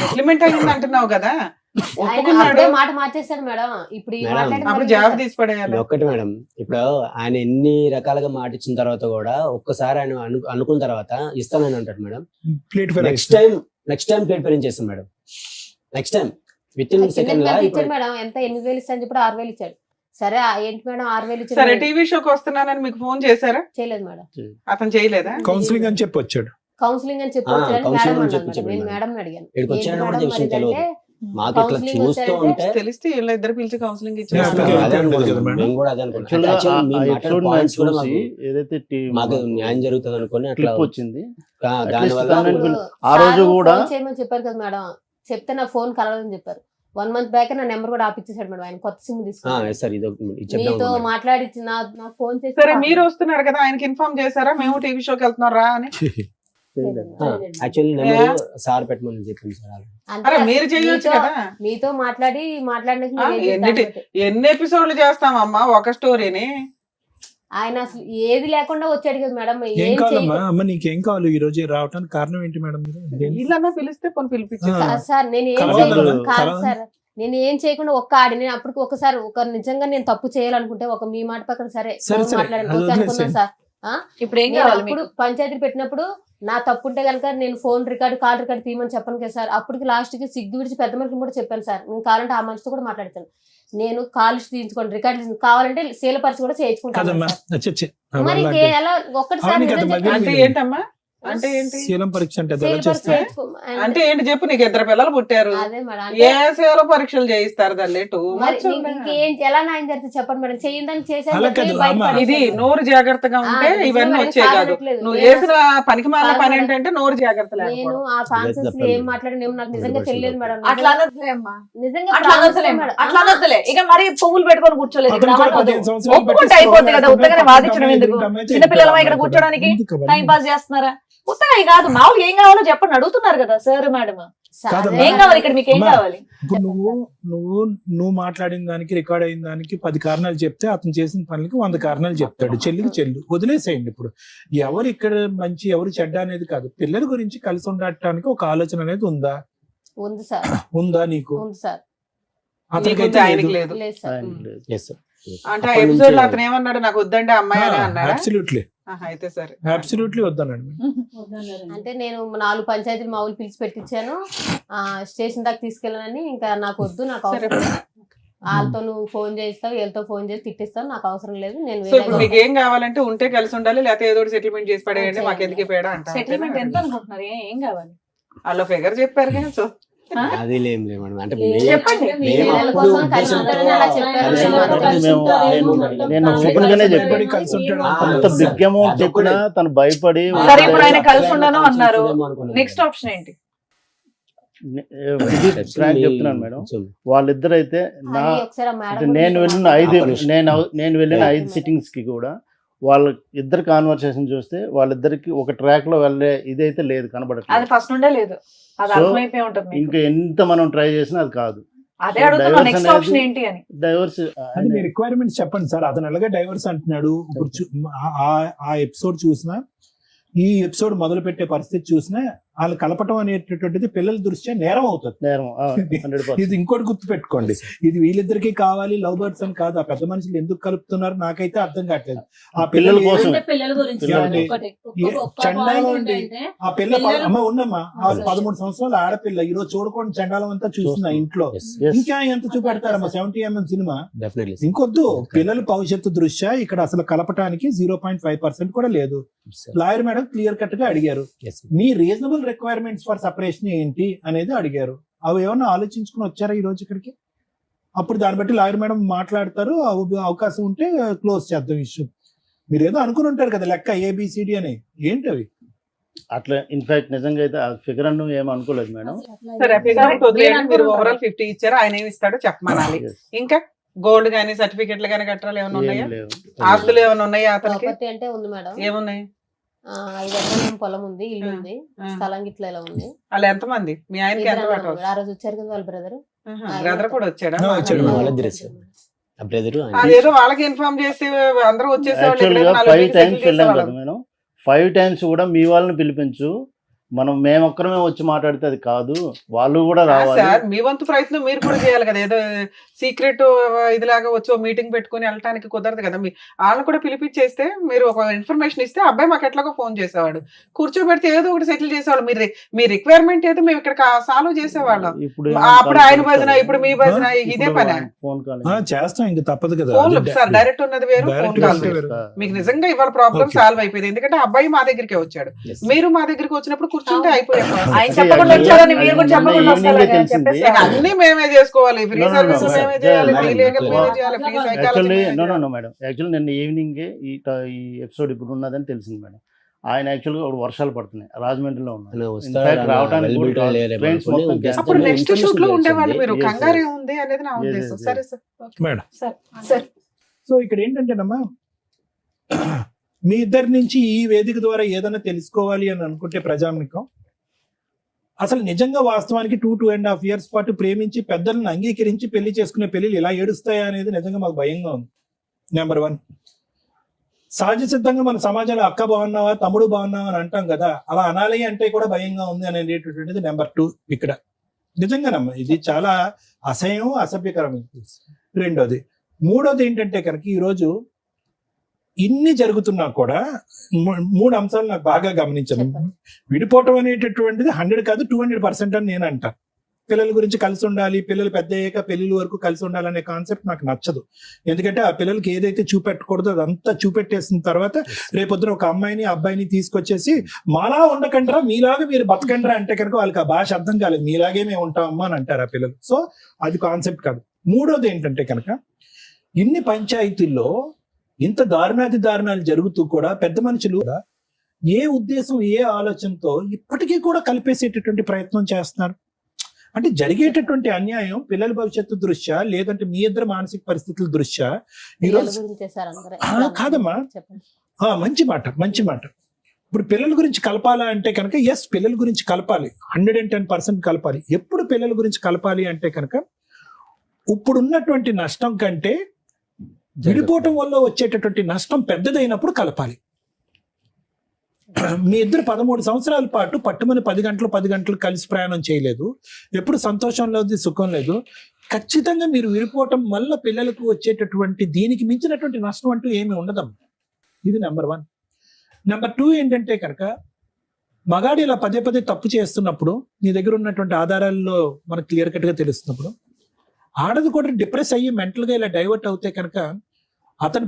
సెటిల్మెంట్ అయింది అంటున్నావు కదా, మాట మార్చేస్తాడు మేడం. ఇప్పుడు జవాబు తీసి పడేయాలి. ఒక్కటి మేడం, ఇప్పుడు ఆయన ఎన్ని రకాలుగా మాట ఇచ్చిన తర్వాత కూడా ఒక్కసారి ఆయన అనుకున్న తర్వాత ఇస్తానని అంటాడు మేడం. నెక్స్ట్ టైం ప్లేట్ పేరెంట్ చేస్తాం madam. Next time within second madam ఎంత 8,000 ఇస్తాను చెప్పి 6,000 ఇచ్చాడు. సరే ఏంటి మేడం 6,000 ఇచ్చాడు. సరే, టీవీ షోకి వస్తున్నానని మీకు ఫోన్ చేశారా? చేయలేదు మేడం. అతను చేయలేదా? కౌన్సిలింగ్ అని చెప్పి వచ్చాడు. కౌన్సిలింగ్ అని చెప్పి వచ్చాడు. నేను మేడం అడిగాను, తెలిస్తే ఇద్దరు పిలిచి కౌన్సిలింగ్ ఇచ్చారు. ఏదైతే న్యాయం జరుగుతుంది అనుకుని అట్లా వచ్చింది. ఆ రోజు కూడా చేయమని చెప్పారు కదా మేడం, చెప్తే నా ఫోన్ కలవదని చెప్పారు. 1 month బ్యాక్ నా నెంబర్ కూడా ఆపిచ్చేసాడు మేడం. ఆయన కొత్త సిమ్ తీసుకుని మీతో మాట్లాడి నా ఫోన్ చేసి. సరే, మీరు వస్తున్నారు కదా, ఆయనకి ఇన్ఫార్మ్ చేశారా మేము టీవీ షోకి వెళ్తున్నాం రా అని? సార్ పెట్టమని చెప్పింది సార్. మీరు చేయొచ్చు కదా. మీతో మాట్లాడిన ఎన్ని ఎపిసోడ్లు చేస్తామమ్మా ఒక స్టోరీని? ఆయన అసలు ఏది లేకుండా వచ్చాడు కదా మేడం. ఏం కావాలమ్మా అమ్మ, నీకేం కావాలి ఈ రోజు రావడానికి కారణం ఏంటి మేడం? ఇల్లన్నా పిలిస్తే పని పిలిపించారు సార్. నేను ఏం చేయకుండా ఒక్క నేను అప్పటికి ఒకసారి నిజంగా నేను తప్పు చేయాలనుకుంటే ఒక మీ మాట పక్కన సరే మాట్లాడాను సార్. ఇప్పుడు పంచాయతీ పెట్టినప్పుడు నా తప్పు ఉంటే కనుక నేను ఫోన్ కాల్ రికార్డు తీయమని చెప్పను కదా సార్. అప్పటికి లాస్ట్ కి సిగ్గు విడిచి పెద్ద మనిషిని కూడా చెప్పాను సార్, నేను కావాలంటే ఆ మనిషితో కూడా మాట్లాడతాను, నేను కాల్ తీయించుకోండి రికార్డు కావాలంటే శీలపరిచి కూడా చేయించుకుంటాను. మరి ఎలా ఒక్కటిసారి ఏంటమ్మా అంటే ఏంటి శీలం పరీక్ష అంటే ఏంటి చెప్పు? నీకు 2 పిల్లలు పుట్టారు, ఏ శీల పరీక్షలు చేయిస్తారు తల్లి? ఎలా న్యాయం జరిగితే చెప్పండి మేడం. చేయిందని చేసే ఇది నోరు జాగ్రత్తగా ఉంటే ఇవన్నీ వచ్చే కాదు. నువ్వు చేసిన పనికి మాలిన పని ఏంటంటే నోరు జాగ్రత్త. నేను ఆ కాన్సెప్ట్స్ లో ఏం మాట్లాడినా నాకు నిజంగా తెలియదు మేడం. అట్లా అనొద్దులే అమ్మా, నిజంగా అట్లా అనొద్దులే. ఇక మరి పువ్వులు పెట్టుకొని కూర్చోలేదు, ఒప్పుకుంటే అయిపోతుంది కదా. ఉత్తగానే వాదించడం ఎందుకు? చిన్నపిల్లలమా ఇక్కడ కూర్చోడానికి టైం పాస్ చేస్తున్నారా? ఉత్తగా కాదు, మామూలుగా ఏం కావాలో చెప్పండి అడుగుతున్నారు కదా సార్ మేడం. ఏం కావాలి ఇక్కడ, మీకు ఏం కావాలి? ఇప్పుడు నువ్వు మాట్లాడిన దానికి రికార్డ్ అయిన దానికి 10 కారణాలు చెప్తే అతను చేసిన పనులకి 100 కారణాలు చెప్తాడు. చెల్లు వదిలేసేయండి. ఇప్పుడు ఎవరు ఇక్కడ మంచి ఎవరు చెడ్డ అనేది కాదు, పిల్లల గురించి కలిసి ఉండటానికి ఒక ఆలోచన అనేది ఉందా? ఉంది సార్. ఉందా నీకు? అతనికైతే ఆయనకి లేదు. అంటే ఎపిసోడ్ లో అతను ఏమన్నాడు, నాకు వద్దండి అమ్మాయి అని అన్నాడు. అబ్సల్యూట్లీ అయితే సరే, అబ్సల్యూట్లీ వద్దన్నాడు. అంటే నేను 4 పంచాయతీలు మా ఊళ్ళు పిలిచి పెట్టించాను, స్టేషన్ దాకా తీసుకెళ్ళానని. ఇంకా నాకు వద్దు, నాకు వాళ్ళతో నువ్వు ఫోన్ చేస్తావు, వీళ్ళతో ఫోన్ చేసి తిట్టిస్తావు, నాకు అవసరం లేదు, నేను సో ఇప్పుడు మీకు ఏం కావాలంటే ఉంటే కలిసి ఉండాలి, లేకపోతే ఏదో సెటిల్మెంట్ చేసి పడేయండి, మాకు ఎందుకు పేడ అంటారు. సెటిల్మెంట్ ఎంత అనుకుంటున్నారు? ఏం కావాలి? వాళ్ళ ఫిగర్ చెప్పారు కదా. సో అది ఏం లేదు మేడం, అంటే చెప్పండి. నేను ఓపెన్ గానే చెప్పాను, కలిసి ఉంటాడు అంత బిగ్ అమౌంట్ చెప్పినా తను భయపడి. సరే ఇప్పుడు ఆయన కలిసి ఉండను అన్నారు, నెక్స్ట్ ఆప్షన్ ఏంటి? చెప్తున్నాను మేడం, వాళ్ళిద్దరు అయితే నేను వెళ్ళిన 5 సిట్టింగ్స్ కి కూడా వాళ్ళ ఇద్దరు కాన్వర్సేషన్ చూస్తే వాళ్ళిద్దరికి ఒక ట్రాక్ లో వెళ్ళే ఇదైతే లేదు, కనబడట్లేదు. అది ఫస్ట్ నుండే లేదు, అది అర్థమైపోయి ఉంటుంది. ఇంకా ఎంత మనం ట్రై చేసినా అది కాదు. అదే అడుగుతున్నా, నెక్స్ట్ ఆప్షన్ ఏంటి అని. డైవర్స్ అది మీ రిక్వైర్మెంట్స్ చెప్పండి సార్. అతను ఎలాగా డైవర్స్ అంటున్నాడు. ఇప్పుడు ఆ ఎపిసోడ్ చూసినా, ఈ ఎపిసోడ్ మొదలు పెట్టే పరిస్థితి చూసినా, వాళ్ళు కలపటం అనేటటువంటిది పిల్లల దృష్ట్యా నేరం అవుతుంది. నేరం. ఇది ఇంకోటి గుర్తు పెట్టుకోండి, ఇది వీళ్ళిద్దరికి కావాలి లవ్ బర్డ్స్ అని కాదు. ఆ పెద్ద మనుషులు ఎందుకు కలుపుతున్నారు నాకైతే అర్థం కావట్లేదు. ఆ పిల్లల కోసం చండాలం అండి. ఆ పిల్ల అమ్మ ఉన్నమ్మా 13 సంవత్సరాల ఆడపిల్ల ఈ రోజు చూడకుండా చండాలం అంతా చూస్తున్నా ఇంట్లో. ఇంకా ఎంత చూపెడతారమ్మా 70mm సినిమా. ఇంకొద్దు, పిల్లల భవిష్యత్తు దృష్ట్యా ఇక్కడ అసలు కలపటానికి 0.5% కూడా లేదు. లాయర్ మేడం క్లియర్ కట్ గా అడిగారు, మీ రీజనబుల్ రిక్వైర్మెంట్స్ ఫర్ సెపరేషన్ ఏంటి అనేది అడిగారు. అవి ఏమన్నా ఆలోచించుకుని వచ్చారా ఈ రోజు ఇక్కడికి? అప్పుడు దాన్ని బట్టి లాయర్ మేడం మాట్లాడతారు, అవకాశం ఉంటే క్లోజ్ చేద్దాం ఇష్యూ. మీరు ఏదో అనుకుని ఉంటారు కదా లెక్క ABCD అని, ఏంటి అవి? అట్లా ఇన్ఫాక్ట్ నిజంగా అయితే ఆ ఫిగర్ అన్ను ఏం అనుకోలేదు మేడం. సరే మీరు ఓవరాల్ 50 ఇచ్చారు, ఆయన ఏమి ఇస్తాడో చెప్పమనాలి. ఇంకా గోల్డ్ గానీ సర్టిఫికెట్లు గానీ కట్టాలి ఏమైనా ఉన్నాయా? ఆస్తులు ఏమైనా ఉన్నాయా అతనికి? అంటే ఉంది మేడం. ఏమున్నాయి? 5 ఎకరాల పొలం ఉంది, ఇల్లు ఉంది, స్థలం గిట్ల ఇలా ఉంది. వాళ్ళు ఎంతమంది? మీ ఆయనకి ఎంత ఆ రోజు వచ్చారు కదా వాళ్ళ బ్రదర్. బ్రదర్ కూడా వచ్చాడా? అదేదో వాళ్ళకి ఇన్ఫార్మ్ చేస్తే అందరూ వచ్చేసేవాళ్ళు. 5 times వెళ్ళాం కదా మేడం, 5 times కూడా మీ వాళ్ళని పిలిపించు, మేమొక్కరమే వచ్చి మాట్లాడితే అది కాదు, వాళ్ళు కూడా రావాలి. సార్ మీ వంతు ప్రయత్నం మీరు కూడా చేయాలి కదా. ఏదో సీక్రెట్ ఇదిలాగా వచ్చి మీటింగ్ పెట్టుకుని వెళ్ళటానికి కుదరదు కదా. వాళ్ళని కూడా పిలిపించేస్తే మీరు ఒక ఇన్ఫర్మేషన్ ఇస్తే అబ్బాయి మాకు ఎట్లాగో ఫోన్ చేసేవాడు, కూర్చోబెడితే ఏదో ఒకటి సెటిల్ చేసేవాళ్ళు. మీ రిక్వైర్మెంట్ ఏదో మేము ఇక్కడ సాల్వ్ చేసేవాళ్ళం. అప్పుడు ఆయన భజన, ఇప్పుడు మీ భజన, ఇదే పని. ఫోన్ కాల్ చేస్తాం, ఇంకా తప్పదు కదా. ఫోన్ సార్ డైరెక్ట్ ఉన్నది వేరు, ఫోన్ కాల్ మీకు నిజంగా ఇవాళ ప్రాబ్లం సాల్వ్ అయిపోయింది. ఎందుకంటే అబ్బాయి మా దగ్గరికి వచ్చాడు, మీరు మా దగ్గరికి వచ్చినప్పుడు కూర్చుంటే అయిపోయారు. అన్ని మేమే చేసుకోవాలి, ఫ్రీ సర్వీస్ మేమే చేయాలి, ఫ్రీ లీగల్ మేమే చేయాలి, ఫ్రీ సైకాలజీ. యాక్చువల్లీ నిన్న ఈవినింగ్ ఈ ఎపిసోడ్ ఇప్పుడు ఉన్నదని తెలిసింది మేడం. ఆయన యాక్చువల్గా వర్షాలు పడుతున్నాయి, రాజమండ్రిలో ఉన్నారు. అప్పుడు నెక్స్ట్ షూట్ లో ఉండేవాళ్ళు. మీరు కంగారు ఉంది అనేది నా ఉద్దేశం. సరే సార్. సో ఇక్కడ ఏంటంటేనమ్మా, మీ ఇద్దరి నుంచి ఈ వేదిక ద్వారా ఏదైనా తెలుసుకోవాలి అని అనుకుంటే ప్రజానికం, అసలు నిజంగా వాస్తవానికి 2.5 years పాటు ప్రేమించి పెద్దలను అంగీకరించి పెళ్లి చేసుకునే పెళ్లిలు ఇలా ఏడుస్తాయా అనేది నిజంగా మాకు భయంగా ఉంది. నెంబర్ 1, సహజ సిద్ధంగా మన సమాజంలో అక్క బాగున్నావా తమ్ముడు బాగున్నావా అని అంటాం కదా, అలా అనాలి అంటే కూడా భయంగా ఉంది అనేటటువంటిది నెంబర్ 2 ఇక్కడ. నిజంగానమ్మా ఇది చాలా అసహ్యం, అసభ్యకరం. రెండోది. మూడోది ఏంటంటే కనుక ఈరోజు ఇన్ని జరుగుతున్నా కూడా 3 అంశాలు నాకు బాగా గమనించాను. విడిపోవటం అనేటటువంటిది 100 కాదు 200% అని నేను అంటాను. పిల్లల గురించి కలిసి ఉండాలి, పిల్లలు పెద్ద అయ్యాక పెళ్లిళ్ళ వరకు కలిసి ఉండాలనే కాన్సెప్ట్ నాకు నచ్చదు. ఎందుకంటే ఆ పిల్లలకి ఏదైతే చూపెట్టకూడదో అదంతా చూపెట్టేసిన తర్వాత రేపొద్దున ఒక అమ్మాయిని అబ్బాయిని తీసుకొచ్చేసి మాలా ఉండకండ్రా మీలాగా మీరు బతకండ్రా అంటే కనుక వాళ్ళకి ఆ భాష అర్థం కాలేదు. మీలాగే మేము ఉంటామమ్మా అని అంటారు ఆ పిల్లలు. సో అది కాన్సెప్ట్ కాదు. మూడోది ఏంటంటే కనుక ఇన్ని పంచాయతీల్లో ఇంత దారుణాలు జరుగుతూ కూడా పెద్ద మనుషులు ఏ ఉద్దేశం ఏ ఆలోచనతో ఇప్పటికీ కూడా కలిపేసేటటువంటి ప్రయత్నం చేస్తున్నారు. అంటే జరిగేటటువంటి అన్యాయం పిల్లల భవిష్యత్తు దృష్ట్యా, లేదంటే మీ ఇద్దరు మానసిక పరిస్థితుల దృష్ట్యా ఈరోజు కాదమ్మా. మంచి మాట. ఇప్పుడు పిల్లల గురించి కలపాలా అంటే కనుక ఎస్, పిల్లల గురించి కలపాలి, 110% కలపాలి. ఎప్పుడు పిల్లల గురించి కలపాలి అంటే కనుక ఇప్పుడున్నటువంటి నష్టం కంటే విడిపోవటం వల్ల వచ్చేటటువంటి నష్టం పెద్దదైనప్పుడు కలపాలి. మీ ఇద్దరు 13 సంవత్సరాల పాటు పట్టుమని 10 గంటలు కలిసి ప్రయాణం చేయలేదు, ఎప్పుడు సంతోషం లేదు, సుఖం లేదు. ఖచ్చితంగా మీరు విడిపోవటం వల్ల పిల్లలకు వచ్చేటటువంటి దీనికి మించినటువంటి నష్టం అంటూ ఏమి ఉండదమ్మా. ఇది నెంబర్ 1. నెంబర్ 2 ఏంటంటే కనుక మగాడు ఇలా పదే తప్పు చేస్తున్నప్పుడు నీ దగ్గర ఉన్నటువంటి ఆధారాల్లో మనకు క్లియర్ కట్ గా తెలుస్తున్నప్పుడు ఆడది కూడా డిప్రెస్ అయ్యి మెంటల్ గా ఇలా డైవర్ట్ అవుతే కనుక అతను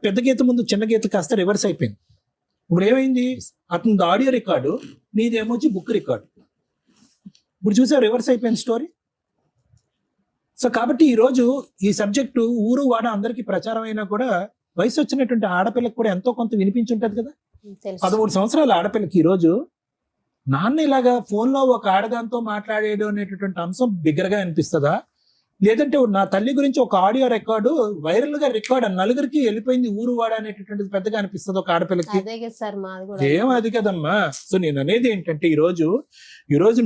పెద్ద గీత ముందు చిన్న గీత కాస్త రివర్స్ అయిపోయింది. ఇప్పుడు ఏమైంది, అతని ఆడియో రికార్డు, నీదేమొచ్చి బుక్ రికార్డు. ఇప్పుడు చూసా రివర్స్ అయిపోయింది స్టోరీ. సో కాబట్టి ఈరోజు ఈ సబ్జెక్టు ఊరు వాడ అందరికీ ప్రచారం అయినా కూడా వయసు వచ్చినటువంటి ఆడపిల్లకి కూడా ఎంతో కొంత వినిపించుంటది కదా. 13 సంవత్సరాల ఆడపిల్లకి ఈరోజు నాన్న ఇలాగా ఫోన్లో ఒక ఆడదాంతో మాట్లాడేయడం అనేటటువంటి అంశం బిగ్గరగా అనిపిస్తుందా, లేదంటే నా తల్లి గురించి ఒక ఆడియో రికార్డు వైరల్ గా రికార్డ్ నలుగురికి వెళ్ళిపోయింది ఊరు వాడ అనేటటువంటిది పెద్దగా అనిపిస్తుంది ఒక ఆడపిల్లకి? ఏం అది కదమ్మా. సో నేను అనేది ఏంటంటే ఈ రోజు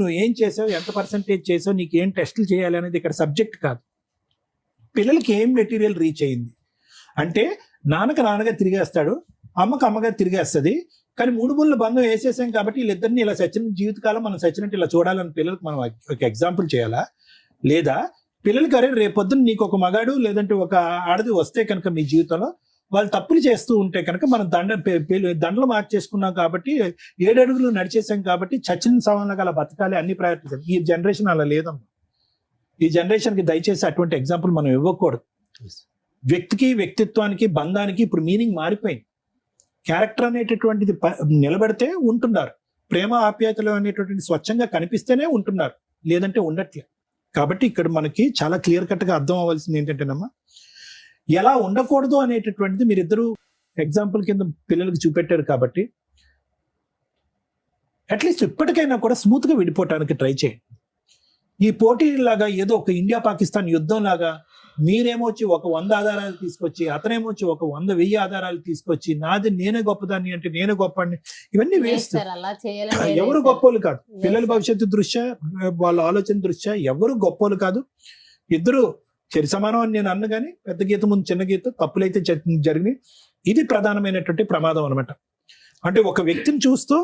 నువ్వు ఏం చేసావు, ఎంత పర్సెంటేజ్ చేసావు, నీకు ఏం టెస్టులు చేయాలి అనేది ఇక్కడ సబ్జెక్ట్ కాదు. పిల్లలకి ఏం మెటీరియల్ రీచ్ అయింది అంటే నాన్నగా తిరిగేస్తాడు, అమ్మకి అమ్మగా తిరిగేస్తుంది. కానీ 3 ముళ్ళ బంధం వేసేసాం కాబట్టి వీళ్ళిద్దరిని ఇలా సచిన జీవితకాలం మనం సచ్చినట్టు ఇలా చూడాలని పిల్లలకు మనం ఒక ఎగ్జాంపుల్ చేయాలా? లేదా పిల్లలకి అరే రేపొద్దున నీకు ఒక మగాడు లేదంటే ఒక ఆడది వస్తే కనుక మీ జీవితంలో వాళ్ళు తప్పులు చేస్తూ ఉంటే కనుక మనం దండలు మార్చేసుకున్నాం కాబట్టి 7 అడుగులు నడిచేసాం కాబట్టి చచ్చిన సవాళ్ళగా అలా బతకాలి అన్ని ప్రయత్నించాలి. ఈ జనరేషన్ అలా లేదమ్మా. ఈ జనరేషన్కి దయచేసి అటువంటి ఎగ్జాంపుల్ మనం ఇవ్వకూడదు. వ్యక్తికి వ్యక్తిత్వానికి బంధానికి ఇప్పుడు మీనింగ్ మారిపోయింది. క్యారెక్టర్ అనేటటువంటిది నిలబడితే ఉంటున్నారు, ప్రేమ ఆప్యాయతలు అనేటటువంటి స్వచ్ఛంగా కనిపిస్తేనే ఉంటున్నారు, లేదంటే ఉండట్లే. కాబట్టి ఇక్కడ మనకి చాలా క్లియర్ కట్ గా అర్థం అవ్వాల్సింది ఏంటంటేనమ్మా, ఎలా ఉండకూడదు అనేటటువంటిది మీరిద్దరూ ఎగ్జాంపుల్ కింద పిల్లలకి చూపెట్టారు కాబట్టి అట్లీస్ట్ ఇప్పటికైనా కూడా స్మూత్ గా విడిపోవటానికి ట్రై చేయండి. ఈ పోటీలాగా ఏదో ఒక ఇండియా పాకిస్తాన్ యుద్ధం లాగా మీరేమొచ్చి ఒక 100 ఆధారాలు తీసుకొచ్చి అతనేమొచ్చి ఒక 100,000 ఆధారాలు తీసుకొచ్చి నాది నేనే గొప్పదాన్ని అంటే నేనే గొప్పని, ఇవన్నీ వేస్ట్. ఎవరు గొప్పోళ్ళు కాదు. పిల్లల భవిష్యత్తు దృష్ట్యా వాళ్ళ ఆలోచన దృష్ట్యా ఎవరు గొప్పోళ్ళు కాదు. ఇద్దరు చరి సమానం అని నేను అన్న కానీ పెద్ద గీత ముందు చిన్న గీత తప్పులైతే జరిగినాయి. ఇది ప్రధానమైనటువంటి ప్రమాదం అనమాట. అంటే ఒక వ్యక్తిని చూస్తూ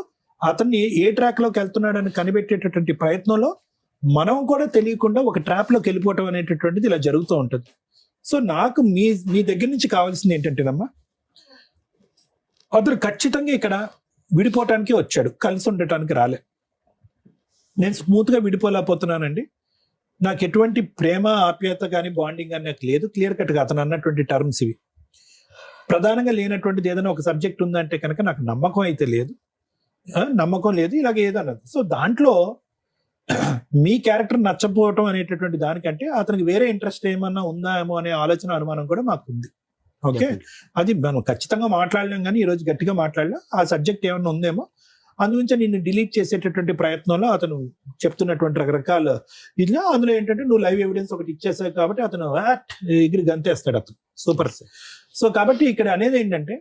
అతన్ని ఏ ట్రాక్ లోకి వెళ్తున్నాడని కనిపెట్టేటటువంటి ప్రయత్నంలో మనం కూడా తెలియకుండా ఒక ట్రాప్ లోకి వెళ్ళిపోవటం అనేటటువంటిది ఇలా జరుగుతూ ఉంటుంది. సో నాకు మీ దగ్గర నుంచి కావాల్సింది ఏంటంటేనమ్మా, అతను ఖచ్చితంగా ఇక్కడ విడిపోవటానికి వచ్చాడు, కలిసి ఉండటానికి రాలే. నేను స్మూత్ గా విడిపోలేకపోతున్నానండి, నాకు ఎటువంటి ప్రేమ ఆప్యాయత కానీ బాండింగ్ కానీ నాకు లేదు. క్లియర్ కట్ గా అతను అన్నటువంటి టర్మ్స్ ఇవి. ప్రధానంగా లేనటువంటిది ఏదైనా ఒక సబ్జెక్ట్ ఉందంటే కనుక నాకు నమ్మకం అయితే లేదు, నమ్మకం లేదు, ఇలాగ ఏదన్నది. సో దాంట్లో మీ క్యారెక్టర్ నచ్చపోవటం అనేటటువంటి దానికంటే అతనికి వేరే ఇంట్రెస్ట్ ఏమన్నా ఉందా ఏమో అనే ఆలోచన అనుమానం కూడా మాకు ఉంది. ఓకే, అది మనం ఖచ్చితంగా మాట్లాడలేం కానీ ఈ రోజు గట్టిగా మాట్లాడలేం. ఆ సబ్జెక్ట్ ఏమన్నా ఉందేమో అందుగురించి నిన్ను డిలీట్ చేసేటటువంటి ప్రయత్నంలో అతను చెప్తున్నటువంటి రకరకాల ఇట్లా అందులో ఏంటంటే నువ్వు లైవ్ ఎవిడెన్స్ ఒకటి ఇచ్చేసావు కాబట్టి అతను ఎగిరి గంతేస్తాడు అతను. సూపర్. సో కాబట్టి ఇక్కడ అనేది ఏంటంటే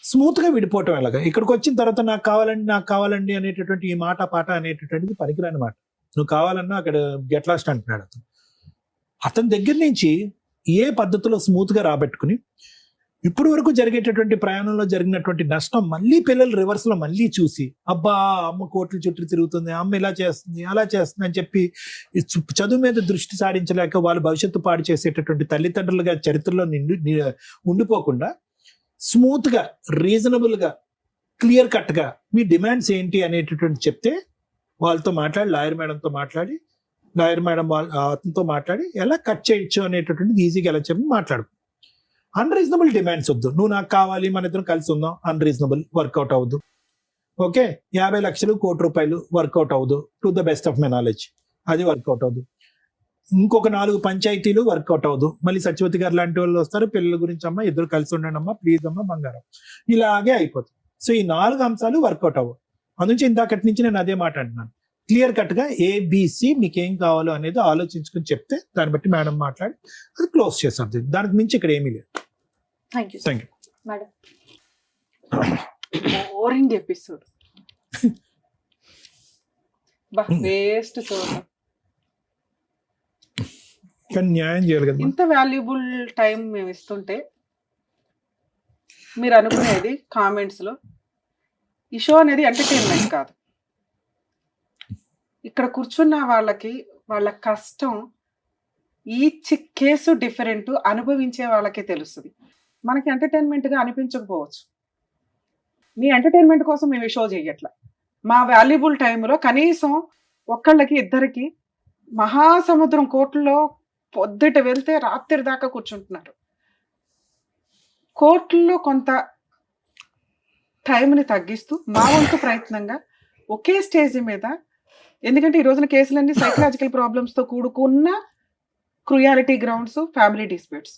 స్మూత్ గా విడిపోవటం ఎలాగా. ఇక్కడికి వచ్చిన తర్వాత నాకు కావాలండి అనేటటువంటి ఈ మాట పాట అనేటటువంటిది పనికిరాని మాట. నువ్వు కావాలన్నా అక్కడ గెట్ లాస్ట్ అంటున్నాడు అతను. అతని దగ్గర నుంచి ఏ పద్ధతిలో స్మూత్ గా రాబెట్టుకుని ఇప్పుడు వరకు జరిగేటటువంటి ప్రయాణంలో జరిగినటువంటి నష్టం మళ్ళీ పిల్లలు రివర్స్ లో మళ్ళీ చూసి అబ్బా అమ్మ కోట్ల చుట్టూ తిరుగుతుంది, అమ్మ ఇలా చేస్తుంది అలా చేస్తుంది అని చెప్పి చదువు మీద దృష్టి సారించలేక వాళ్ళు భవిష్యత్తు పాడు చేసేటటువంటి తల్లిదండ్రులుగా చరిత్రలో ఉండిపోకుండా స్మూత్ గా రీజనబుల్ గా క్లియర్ కట్ గా మీ డిమాండ్స్ ఏంటి అనేటటువంటి చెప్తే వాళ్ళతో మాట్లాడి లాయర్ మేడంతో మాట్లాడి ఎలా కట్ చేయొచ్చు అనేటటువంటిది ఈజీగా ఎలా చెప్పి మాట్లాడు. అన్రీజనబుల్ డిమాండ్స్ వద్దు. నువ్వు నాకు కావాలి మన ఇద్దరం కలిసి ఉందాం, అన్రీజనబుల్, వర్కౌట్ అవ్వదు. ఓకే, 50 లక్షలు ₹1 కోటి వర్కౌట్ అవ్వదు. To the best of my knowledge అది వర్కౌట్ అవ్వదు. ఇంకొక 4 పంచాయతీలు వర్కౌట్ అవ్వదు. మళ్ళీ సత్యవతి గారు లాంటి వాళ్ళు వస్తారు, పిల్లల గురించి అమ్మా ఇద్దరు కలిసి ఉండండి అమ్మా ప్లీజ్ అమ్మా బంగారం, ఇలాగే అయిపోతుంది. సో ఈ 4 అంశాలు వర్కౌట్ అవ్వవు. అందునుంచి ఇందాకటి నుంచి నేను అదే మాట అంటున్నాను. క్లియర్ కట్ గా ABC మీకు ఏం కావాలో అనేది ఆలోచించుకుని చెప్తే దాన్ని బట్టి మేడం మాట్లాడి అది క్లోజ్ చేస్తారు. దానికి మించి ఇక్కడ ఏమీ లేదు. Thank you. Madam boring episode, waste. కానీ న్యాయం చేయాలి కదా. ఇంత వాల్యుబుల్ టైం మేము ఇస్తుంటే మీరు అనుకునేది కామెంట్స్ లో ఈ షో అనేది ఎంటర్టైన్మెంట్ కాదు. ఇక్కడ కూర్చున్న వాళ్ళకి వాళ్ళ కష్టం ఈచ్ కేసు డిఫరెంట్, అనుభవించే వాళ్ళకే తెలుస్తుంది. మనకి ఎంటర్టైన్మెంట్ గా అనిపించకపోవచ్చు. మీ ఎంటర్టైన్మెంట్ కోసం మేము ఈ షో చెయ్యట్లా. మా వాల్యుబుల్ టైంలో కనీసం ఒక్కళ్ళకి ఇద్దరికి మహాసముద్రం కోట్లలో పొద్దుట వెళ్తే రాత్రి దాకా కూర్చుంటున్నారు. కోర్టుల్లో కొంత టైంని తగ్గిస్తూ మా వంతు ప్రయత్నంగా ఒకే స్టేజ్ మీద, ఎందుకంటే ఈ రోజున కేసులన్నీ సైకలాజికల్ ప్రాబ్లమ్స్తో కూడుకున్న క్రుయాలిటీ గ్రౌండ్స్, ఫ్యామిలీ డిస్ప్యూట్స్,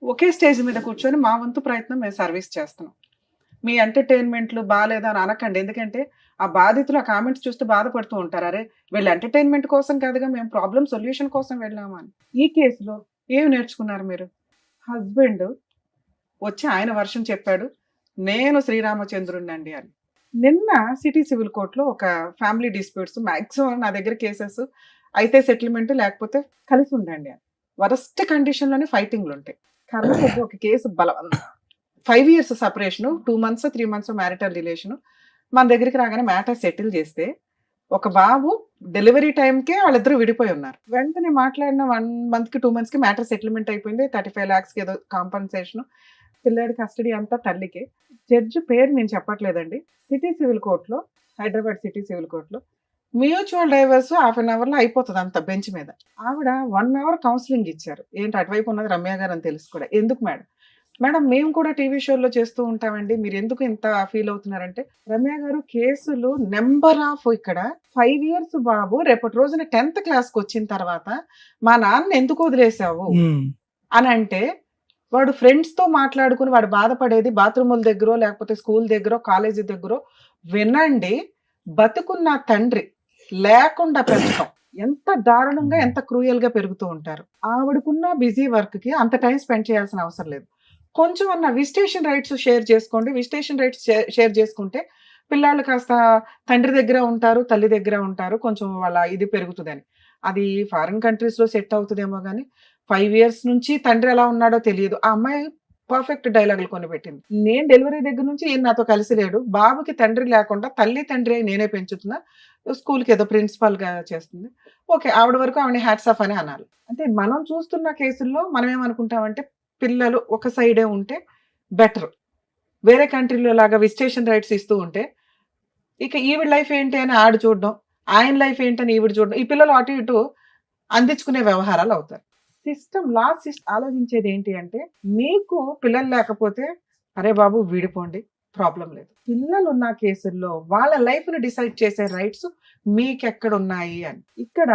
ఒకే స్టేజ్ మీద కూర్చొని మా వంతు ప్రయత్నం మేము సర్వీస్ చేస్తున్నాం. మీ ఎంటర్టైన్మెంట్లు బాగాలేదా అని అనకండి, ఎందుకంటే ఆ బాధితులు ఆ కామెంట్స్ చూస్తూ బాధపడుతూ ఉంటారు. అరే వీళ్ళు ఎంటర్టైన్మెంట్ కోసం కాదుగా, మేము ప్రాబ్లం సొల్యూషన్ కోసం వెళ్ళాము అని. ఈ కేసులో ఏమి నేర్చుకున్నారు మీరు? హస్బెండ్ వచ్చి ఆయన వర్షం చెప్పాడు, నేను శ్రీరామచంద్రుడిని అండి అని. నిన్న సిటీ సివిల్ కోర్టులో ఒక ఫ్యామిలీ డిస్ప్యూట్స్, మ్యాక్సిమం నా దగ్గర కేసెస్ అయితే సెటిల్మెంట్ లేకపోతే కలిసి ఉండండి అని. వరస్ట్ కండిషన్లోనే ఫైటింగ్లు ఉంటాయి. కర్ణకు ఒక case 5 years separation, 2 months 3 months marital relation. మన దగ్గరికి రాగానే మ్యాటర్ సెటిల్ చేస్తే ఒక బాబు డెలివరీ టైంకే వాళ్ళిద్దరూ విడిపోయి ఉన్నారు. వెంటనే మాట్లాడిన 1 month 2 months మ్యాటర్ సెటిల్మెంట్ అయిపోయింది. 35 lakhs ఏదో కాంపన్సేషన్. పిల్లాడి కస్టడీ అంతా తల్లికి. జడ్జి పేరు నేను చెప్పట్లేదండి. సిటీ సివిల్ కోర్టులో, హైదరాబాద్ సిటీ సివిల్ కోర్టులో మ్యూచువల్ డైవర్స్ 1/2 hourలో అయిపోతుంది అంత బెంచ్ మీద. ఆవిడ 1 hour కౌన్సిలింగ్ ఇచ్చారు. ఏంటి అటువైపు ఉన్నది రమ్య గారు అని తెలుసు కూడా. ఎందుకు మేడం? మేడం మేము కూడా టీవీ షోల్లో చేస్తూ ఉంటామండి, మీరు ఎందుకు ఇంత ఫీల్ అవుతున్నారంటే, రమ్య గారు కేసులు నెంబర్ ఆఫ్, ఇక్కడ 5 years బాబు రేపటి రోజున 10th క్లాస్కి వచ్చిన తర్వాత మా నాన్న ఎందుకు వదిలేసావు అని అంటే, వాడు ఫ్రెండ్స్తో మాట్లాడుకుని వాడు బాధపడేది బాత్రూముల దగ్గర లేకపోతే స్కూల్ దగ్గర కాలేజీ దగ్గర వినండి. బతుకున్న తండ్రి లేకుండా పెంచడం ఎంత దారుణంగా, ఎంత క్రూయల్గా పెరుగుతూ ఉంటారు. ఆవిడకున్న బిజీ వర్క్కి అంత టైం స్పెండ్ చేయాల్సిన అవసరం లేదు. కొంచెం అన్న విజిటేషన్ రైట్స్ షేర్ చేసుకోండి. విజిటేషన్ రైట్స్ షేర్ చేసుకుంటే పిల్లలు కాస్త తండ్రి దగ్గర ఉంటారు, తల్లి దగ్గర ఉంటారు, కొంచెం వాళ్ళ ఇది పెరుగుతుందని. అది ఫారిన్ కంట్రీస్లో సెట్ అవుతుందేమో కానీ 5 years నుంచి తండ్రి ఎలా ఉన్నాడో తెలియదు. ఆ అమ్మాయి పర్ఫెక్ట్ డైలాగులు కొని పెట్టింది. నేను డెలివరీ దగ్గర నుంచి ఈయన నాతో కలిసి లేడు, బాబుకి తండ్రి లేకుండా తల్లి తండ్రి నేనే పెంచుతున్నా, స్కూల్కి ఏదో ప్రిన్సిపాల్గా చేస్తుంది. ఓకే, ఆవిడ వరకు ఆవిడ హ్యాట్స్ ఆఫ్ అని అనాలి. అంటే మనం చూస్తున్న కేసుల్లో మనం ఏమనుకుంటామంటే పిల్లలు ఒక సైడే ఉంటే బెటర్, వేరే కంట్రీలో లాగా విజిటేషన్ రైట్స్ ఇస్తూ ఉంటే ఇక ఈవిడ లైఫ్ ఏంటి అని ఆడు చూడడం, ఆయన లైఫ్ ఏంటని ఈవిడ చూడడం, ఈ పిల్లలు అటు ఇటు అందించుకునే వ్యవహారాలు అవుతారు. సిస్టమ్, లా సిస్టమ్ ఆలోచించేది ఏంటి అంటే, మీకు పిల్లలు లేకపోతే అరే బాబు విడిపోండి, ప్రాబ్లం లేదు. పిల్లలు ఉన్న కేసుల్లో వాళ్ళ లైఫ్ని డిసైడ్ చేసే రైట్స్ మీకెక్కడ ఉన్నాయి అని. ఇక్కడ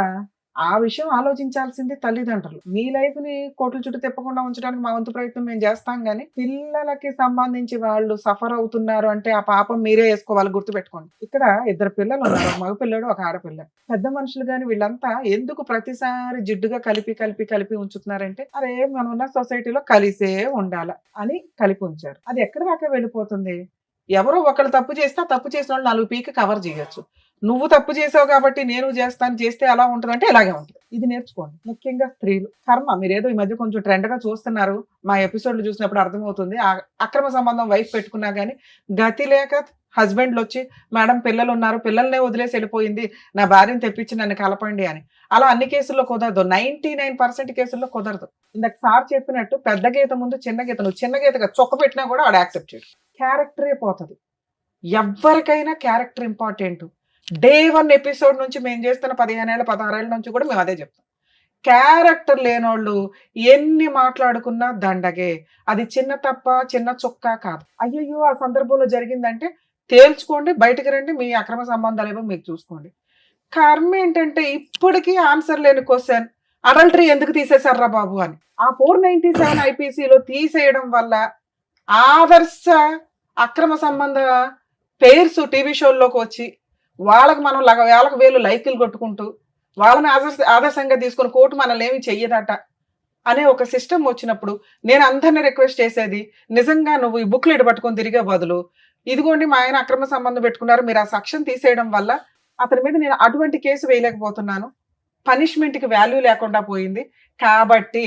ఆ విషయం ఆలోచించాల్సింది తల్లిదండ్రులు. మీ లైఫ్ ని కోట్ల చుట్టూ తిప్పకుండా ఉంచడానికి మా వంతు ప్రయత్నం మేము చేస్తాం, కానీ పిల్లలకి సంబంధించి వాళ్ళు సఫర్ అవుతున్నారు అంటే ఆ పాపం మీరే వేసుకోవాలి. గుర్తుపెట్టుకోండి, ఇక్కడ 2 పిల్లలు ఉన్నారు, ఒక మగ పిల్లడు, ఒక ఆడపిల్ల. పెద్ద మనుషులు కానీ వీళ్ళంతా ఎందుకు ప్రతిసారి జిడ్డుగా కలిపి ఉంచుతున్నారంటే, అరే మనం ఉన్న సొసైటీలో కలిసే ఉండాల అని కలిపి ఉంచారు. అది ఎక్కడ దాకా వెళ్ళిపోతుంది? ఎవరో ఒకళ్ళు తప్పు చేస్తే తప్పు చేసిన వాళ్ళు 4 పీకి కవర్ చేయొచ్చు. నువ్వు తప్పు చేసావు కాబట్టి నేను చేస్తాను, చేస్తే ఎలా ఉంటుంది అంటే ఇలాగే ఉంటుంది. ఇది నేర్చుకోండి. ముఖ్యంగా స్త్రీలు కర్మ. మీరేదో ఈ మధ్య కొంచెం ట్రెండ్ గా చూస్తున్నారు, మా ఎపిసోడ్లు చూసినప్పుడు అర్థమవుతుంది. అక్రమ సంబంధం వైఫ్ పెట్టుకున్నా కానీ గతి లేక హస్బెండ్లు వచ్చి, మేడం పిల్లలు ఉన్నారు, పిల్లల్నే వదిలేసి వెళ్ళిపోయింది, నా భార్యను తెప్పించి నన్ను కలపండి అని. అలా అన్ని కేసుల్లో కుదరదు, 99% కేసుల్లో కుదరదు. ఇందాక సార్ చెప్పినట్టు పెద్ద గీత ముందు చిన్న గీత, నువ్వు చిన్న గీతగా చొక్క పెట్టినా కూడా ఆడు యాక్సెప్ట్ చేయడు. క్యారెక్టరే పోతుంది. ఎవరికైనా క్యారెక్టర్ ఇంపార్టెంట్. Day 1 ఎపిసోడ్ నుంచి మేము చేస్తున్న 15 ఏళ్ళ 16 ఏళ్ళ నుంచి కూడా మేము అదే చెప్తాం. క్యారెక్టర్ లేనోళ్ళు ఎన్ని మాట్లాడుకున్నా దండగే. అది చిన్న తప్ప చిన్న చొక్కా కాదు. అయ్యయ్యో ఆ సందర్భంలో జరిగిందంటే తేల్చుకోండి, బయటకు రండి, మీ అక్రమ సంబంధాలు ఏమో మీకు చూసుకోండి. కర్మ ఏంటంటే ఇప్పటికీ ఆన్సర్ లేని క్వశ్చన్, అడల్టరీ ఎందుకు తీసేశారా బాబు అని. ఆ 497 IPCలో తీసేయడం వల్ల ఆదర్శ అక్రమ సంబంధ పేర్స్ టీవీ షోల్లోకి వచ్చి వాళ్ళకి మనం వేలకు వేలు లైకులు కొట్టుకుంటూ వాళ్ళని ఆదర్శంగా తీసుకుని కోర్టు మనల్ని ఏమి చెయ్యదట అనే ఒక సిస్టమ్ వచ్చినప్పుడు నేను అందరినీ రిక్వెస్ట్ చేసేది, నిజంగా నువ్వు ఈ బుక్లెట్ పట్టుకొని తిరిగే బదులు ఇదిగోండి మా ఆయన అక్రమ సంబంధం పెట్టుకున్నారు, మీరు ఆ సెక్షన్ తీసేయడం వల్ల అతని మీద నేను అటువంటి కేసు వేయలేకపోతున్నాను, పనిష్మెంట్కి వాల్యూ లేకుండా పోయింది, కాబట్టి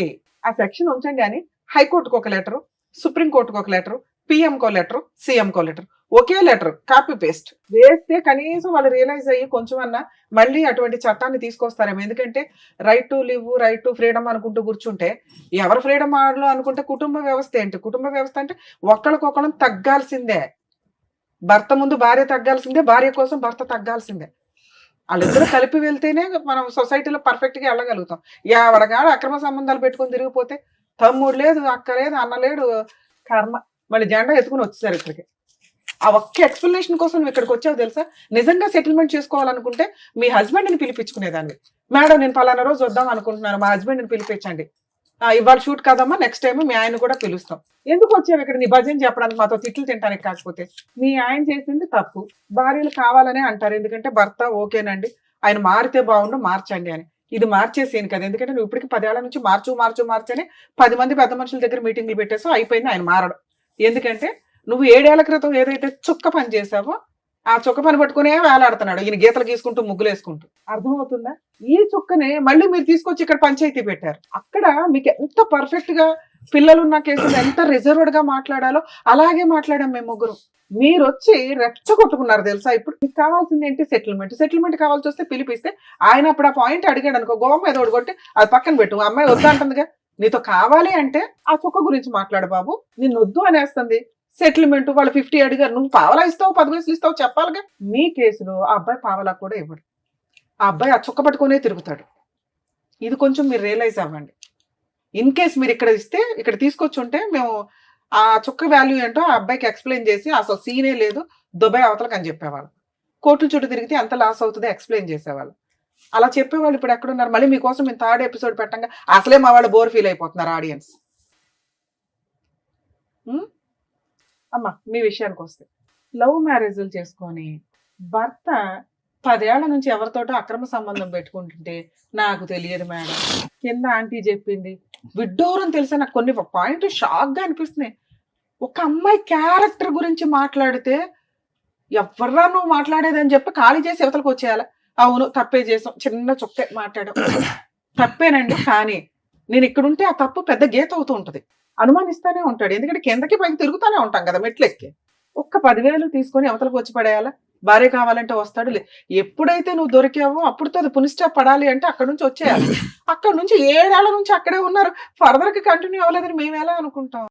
ఆ సెక్షన్ ఉంచండి అని హైకోర్టుకు ఒక లెటరు, సుప్రీంకోర్టుకు ఒక లెటరు, పిఎంకో లెటరు, సీఎంకో లెటర్, ఒకే లెటర్ కాపీ పేస్ట్ వేస్తే కనీసం వాళ్ళు రియలైజ్ అయ్యి కొంచెం అన్నా మళ్ళీ అటువంటి చట్టాన్ని తీసుకొస్తారేమో. ఎందుకంటే right to live, right to freedom అనుకుంటూ కూర్చుంటే ఎవరు ఫ్రీడమ్ ఆడలో అనుకుంటే కుటుంబ వ్యవస్థ ఏంటి? కుటుంబ వ్యవస్థ అంటే ఒకళ్ళకొకళ్ళం తగ్గాల్సిందే. భర్త ముందు భార్య తగ్గాల్సిందే, భార్య కోసం భర్త తగ్గాల్సిందే. వాళ్ళిద్దరు కలిపి వెళ్తేనే మనం సొసైటీలో పర్ఫెక్ట్ గా వెళ్ళగలుగుతాం. ఎవడగాడు అక్రమ సంబంధాలు పెట్టుకొని తిరిగిపోతే తమ్ముడు లేదు, అక్క లేదు, అన్న లేడు, కర్మ. మళ్ళీ జెండా ఎత్తుకుని వచ్చేసారు ఇక్కడికి. ఆ ఒక్క ఎక్స్ప్లెనేషన్ కోసం నువ్వు ఇక్కడికి వచ్చావు తెలుసా? నిజంగా సెటిల్మెంట్ చేసుకోవాలనుకుంటే మీ హస్బెండ్ని పిలిపించుకునేదాన్ని. మేడం నేను పలానా రోజు వద్దాం అనుకుంటున్నాను, మా హస్బెండ్ని పిలిపించండి. ఇవాళ షూట్ కాదమ్మా, నెక్స్ట్ టైం మీ ఆయన కూడా పిలుస్తాం. ఎందుకు వచ్చావు ఇక్కడ నీ భజన చెప్పడానికి, మాతో తిట్లు తింటానికి కాకపోతే? మీ ఆయన చేసింది తప్పు. భార్యలు కావాలనే అంటారు, ఎందుకంటే భర్త ఓకేనండి ఆయన మారితే బాగుండు మార్చండి అని. ఇది మార్చేసేను కదా, ఎందుకంటే నువ్వు ఇప్పటికి 10 ఏళ్ల నుంచి మార్చని 10 మంది పెద్ద మనుషుల దగ్గర మీటింగ్లు పెట్టేసావు, అయిపోయింది ఆయన మారడం. ఎందుకంటే నువ్వు 7 ఏళ్ల క్రితం ఏదైతే చుక్క పని చేసావో ఆ చుక్క పని పట్టుకునే వేలాడుతున్నాడు ఈయన, గీతలు గీసుకుంటూ ముగ్గులు వేసుకుంటూ. అర్థమవుతుందా? ఈ చుక్కనే మళ్ళీ మీరు తీసుకొచ్చి ఇక్కడ పంచాయతీ పెట్టారు. అక్కడ మీకు ఎంత పర్ఫెక్ట్ గా పిల్లలున్న కేసులు ఎంత రిజర్వ్డ్ గా మాట్లాడాలో అలాగే మాట్లాడాం మేము ముగ్గురు. మీరు వచ్చి రెచ్చగొట్టుకున్నారు తెలుసా? ఇప్పుడు మీకు కావాల్సింది ఏంటి? సెటిల్మెంట్ కావాల్సి వస్తే పిలిపిస్తే ఆయన అప్పుడు ఆ పాయింట్ అడిగాడు అనుకో, గోవం ఏదో కొట్టి అది పక్కన పెట్టు, అమ్మాయి వద్దంటుందిగా. నీతో కావాలి అంటే ఆ చుక్క గురించి మాట్లాడు బాబు, నిన్ను వద్దు అనేస్తుంది. సెటిల్మెంట్ వాళ్ళు 50 అడిగారు, నువ్వు పావలా ఇస్తావు 10 పైసలు ఇస్తావు చెప్పాలిగా. మీ కేసులో ఆ అబ్బాయి పావలా కూడా ఇవ్వడు, ఆ అబ్బాయి ఆ చుక్క పట్టుకునే తిరుగుతాడు. ఇది కొంచెం మీరు రియలైజ్ అవ్వండి. ఇన్ కేస్ మీరు ఇక్కడ ఇస్తే, ఇక్కడ తీసుకొచ్చి ఉంటే మేము ఆ చుక్క వాల్యూ ఏంటో ఆ అబ్బాయికి ఎక్స్ప్లెయిన్ చేసి అసలు సీనే లేదు దుబాయ్ అవతలకు అని చెప్పేవాళ్ళు. కోర్టుల చుట్టూ తిరిగితే ఎంత లాస్ అవుతుందో ఎక్స్ప్లెయిన్ చేసేవాళ్ళు. అలా చెప్పేవాళ్ళు ఇప్పుడు ఎక్కడున్నారు? మళ్ళీ మీకోసం మేము 3rd ఎపిసోడ్ పెట్టంగా అసలే మా వాళ్ళు బోర్ ఫీల్ అయిపోతున్నారు ఆడియన్స్. అమ్మా మీ విషయానికి వస్తే, లవ్ మ్యారేజ్లు చేసుకొని భర్త 10 ఏళ్ల నుంచి ఎవరితోటో అక్రమ సంబంధం పెట్టుకుంటుంటే నాకు తెలియదు మేడం, కింద ఆంటీ చెప్పింది, విడ్డూరం తెలుసా. నాకు కొన్ని పాయింట్ షాక్ గా అనిపిస్తున్నాయి. ఒక అమ్మాయి క్యారెక్టర్ గురించి మాట్లాడితే ఎవర్రా నువ్వు మాట్లాడేదని చెప్పి ఖాళీ చేసి యువతలకు వచ్చేయాలి. అవును తప్పే చేసాం, చిన్న చుక్కే మాట్లాడాం, తప్పేనండి, కానీ నేను ఇక్కడుంటే ఆ తప్పు పెద్ద గీత అవుతూ ఉంటది. అనుమానిస్తానే ఉంటాడు, ఎందుకంటే కిందకి పైకి తిరుగుతానే ఉంటాం కదా మెట్లెక్కి. ఒక్క 10,000 తీసుకొని అవతలకు వచ్చి పడేయాలా? భార్య కావాలంటే వస్తాడు. ఎప్పుడైతే నువ్వు దొరికావో అప్పుడుతో అది పునిస్టాప్ పడాలి అంటే అక్కడ నుంచి వచ్చేయాలి. అక్కడ నుంచి 7 ఏళ్ల నుంచి అక్కడే ఉన్నారు, ఫర్దర్ కి కంటిన్యూ అవ్వలేదని మేము ఎలా అనుకుంటాం?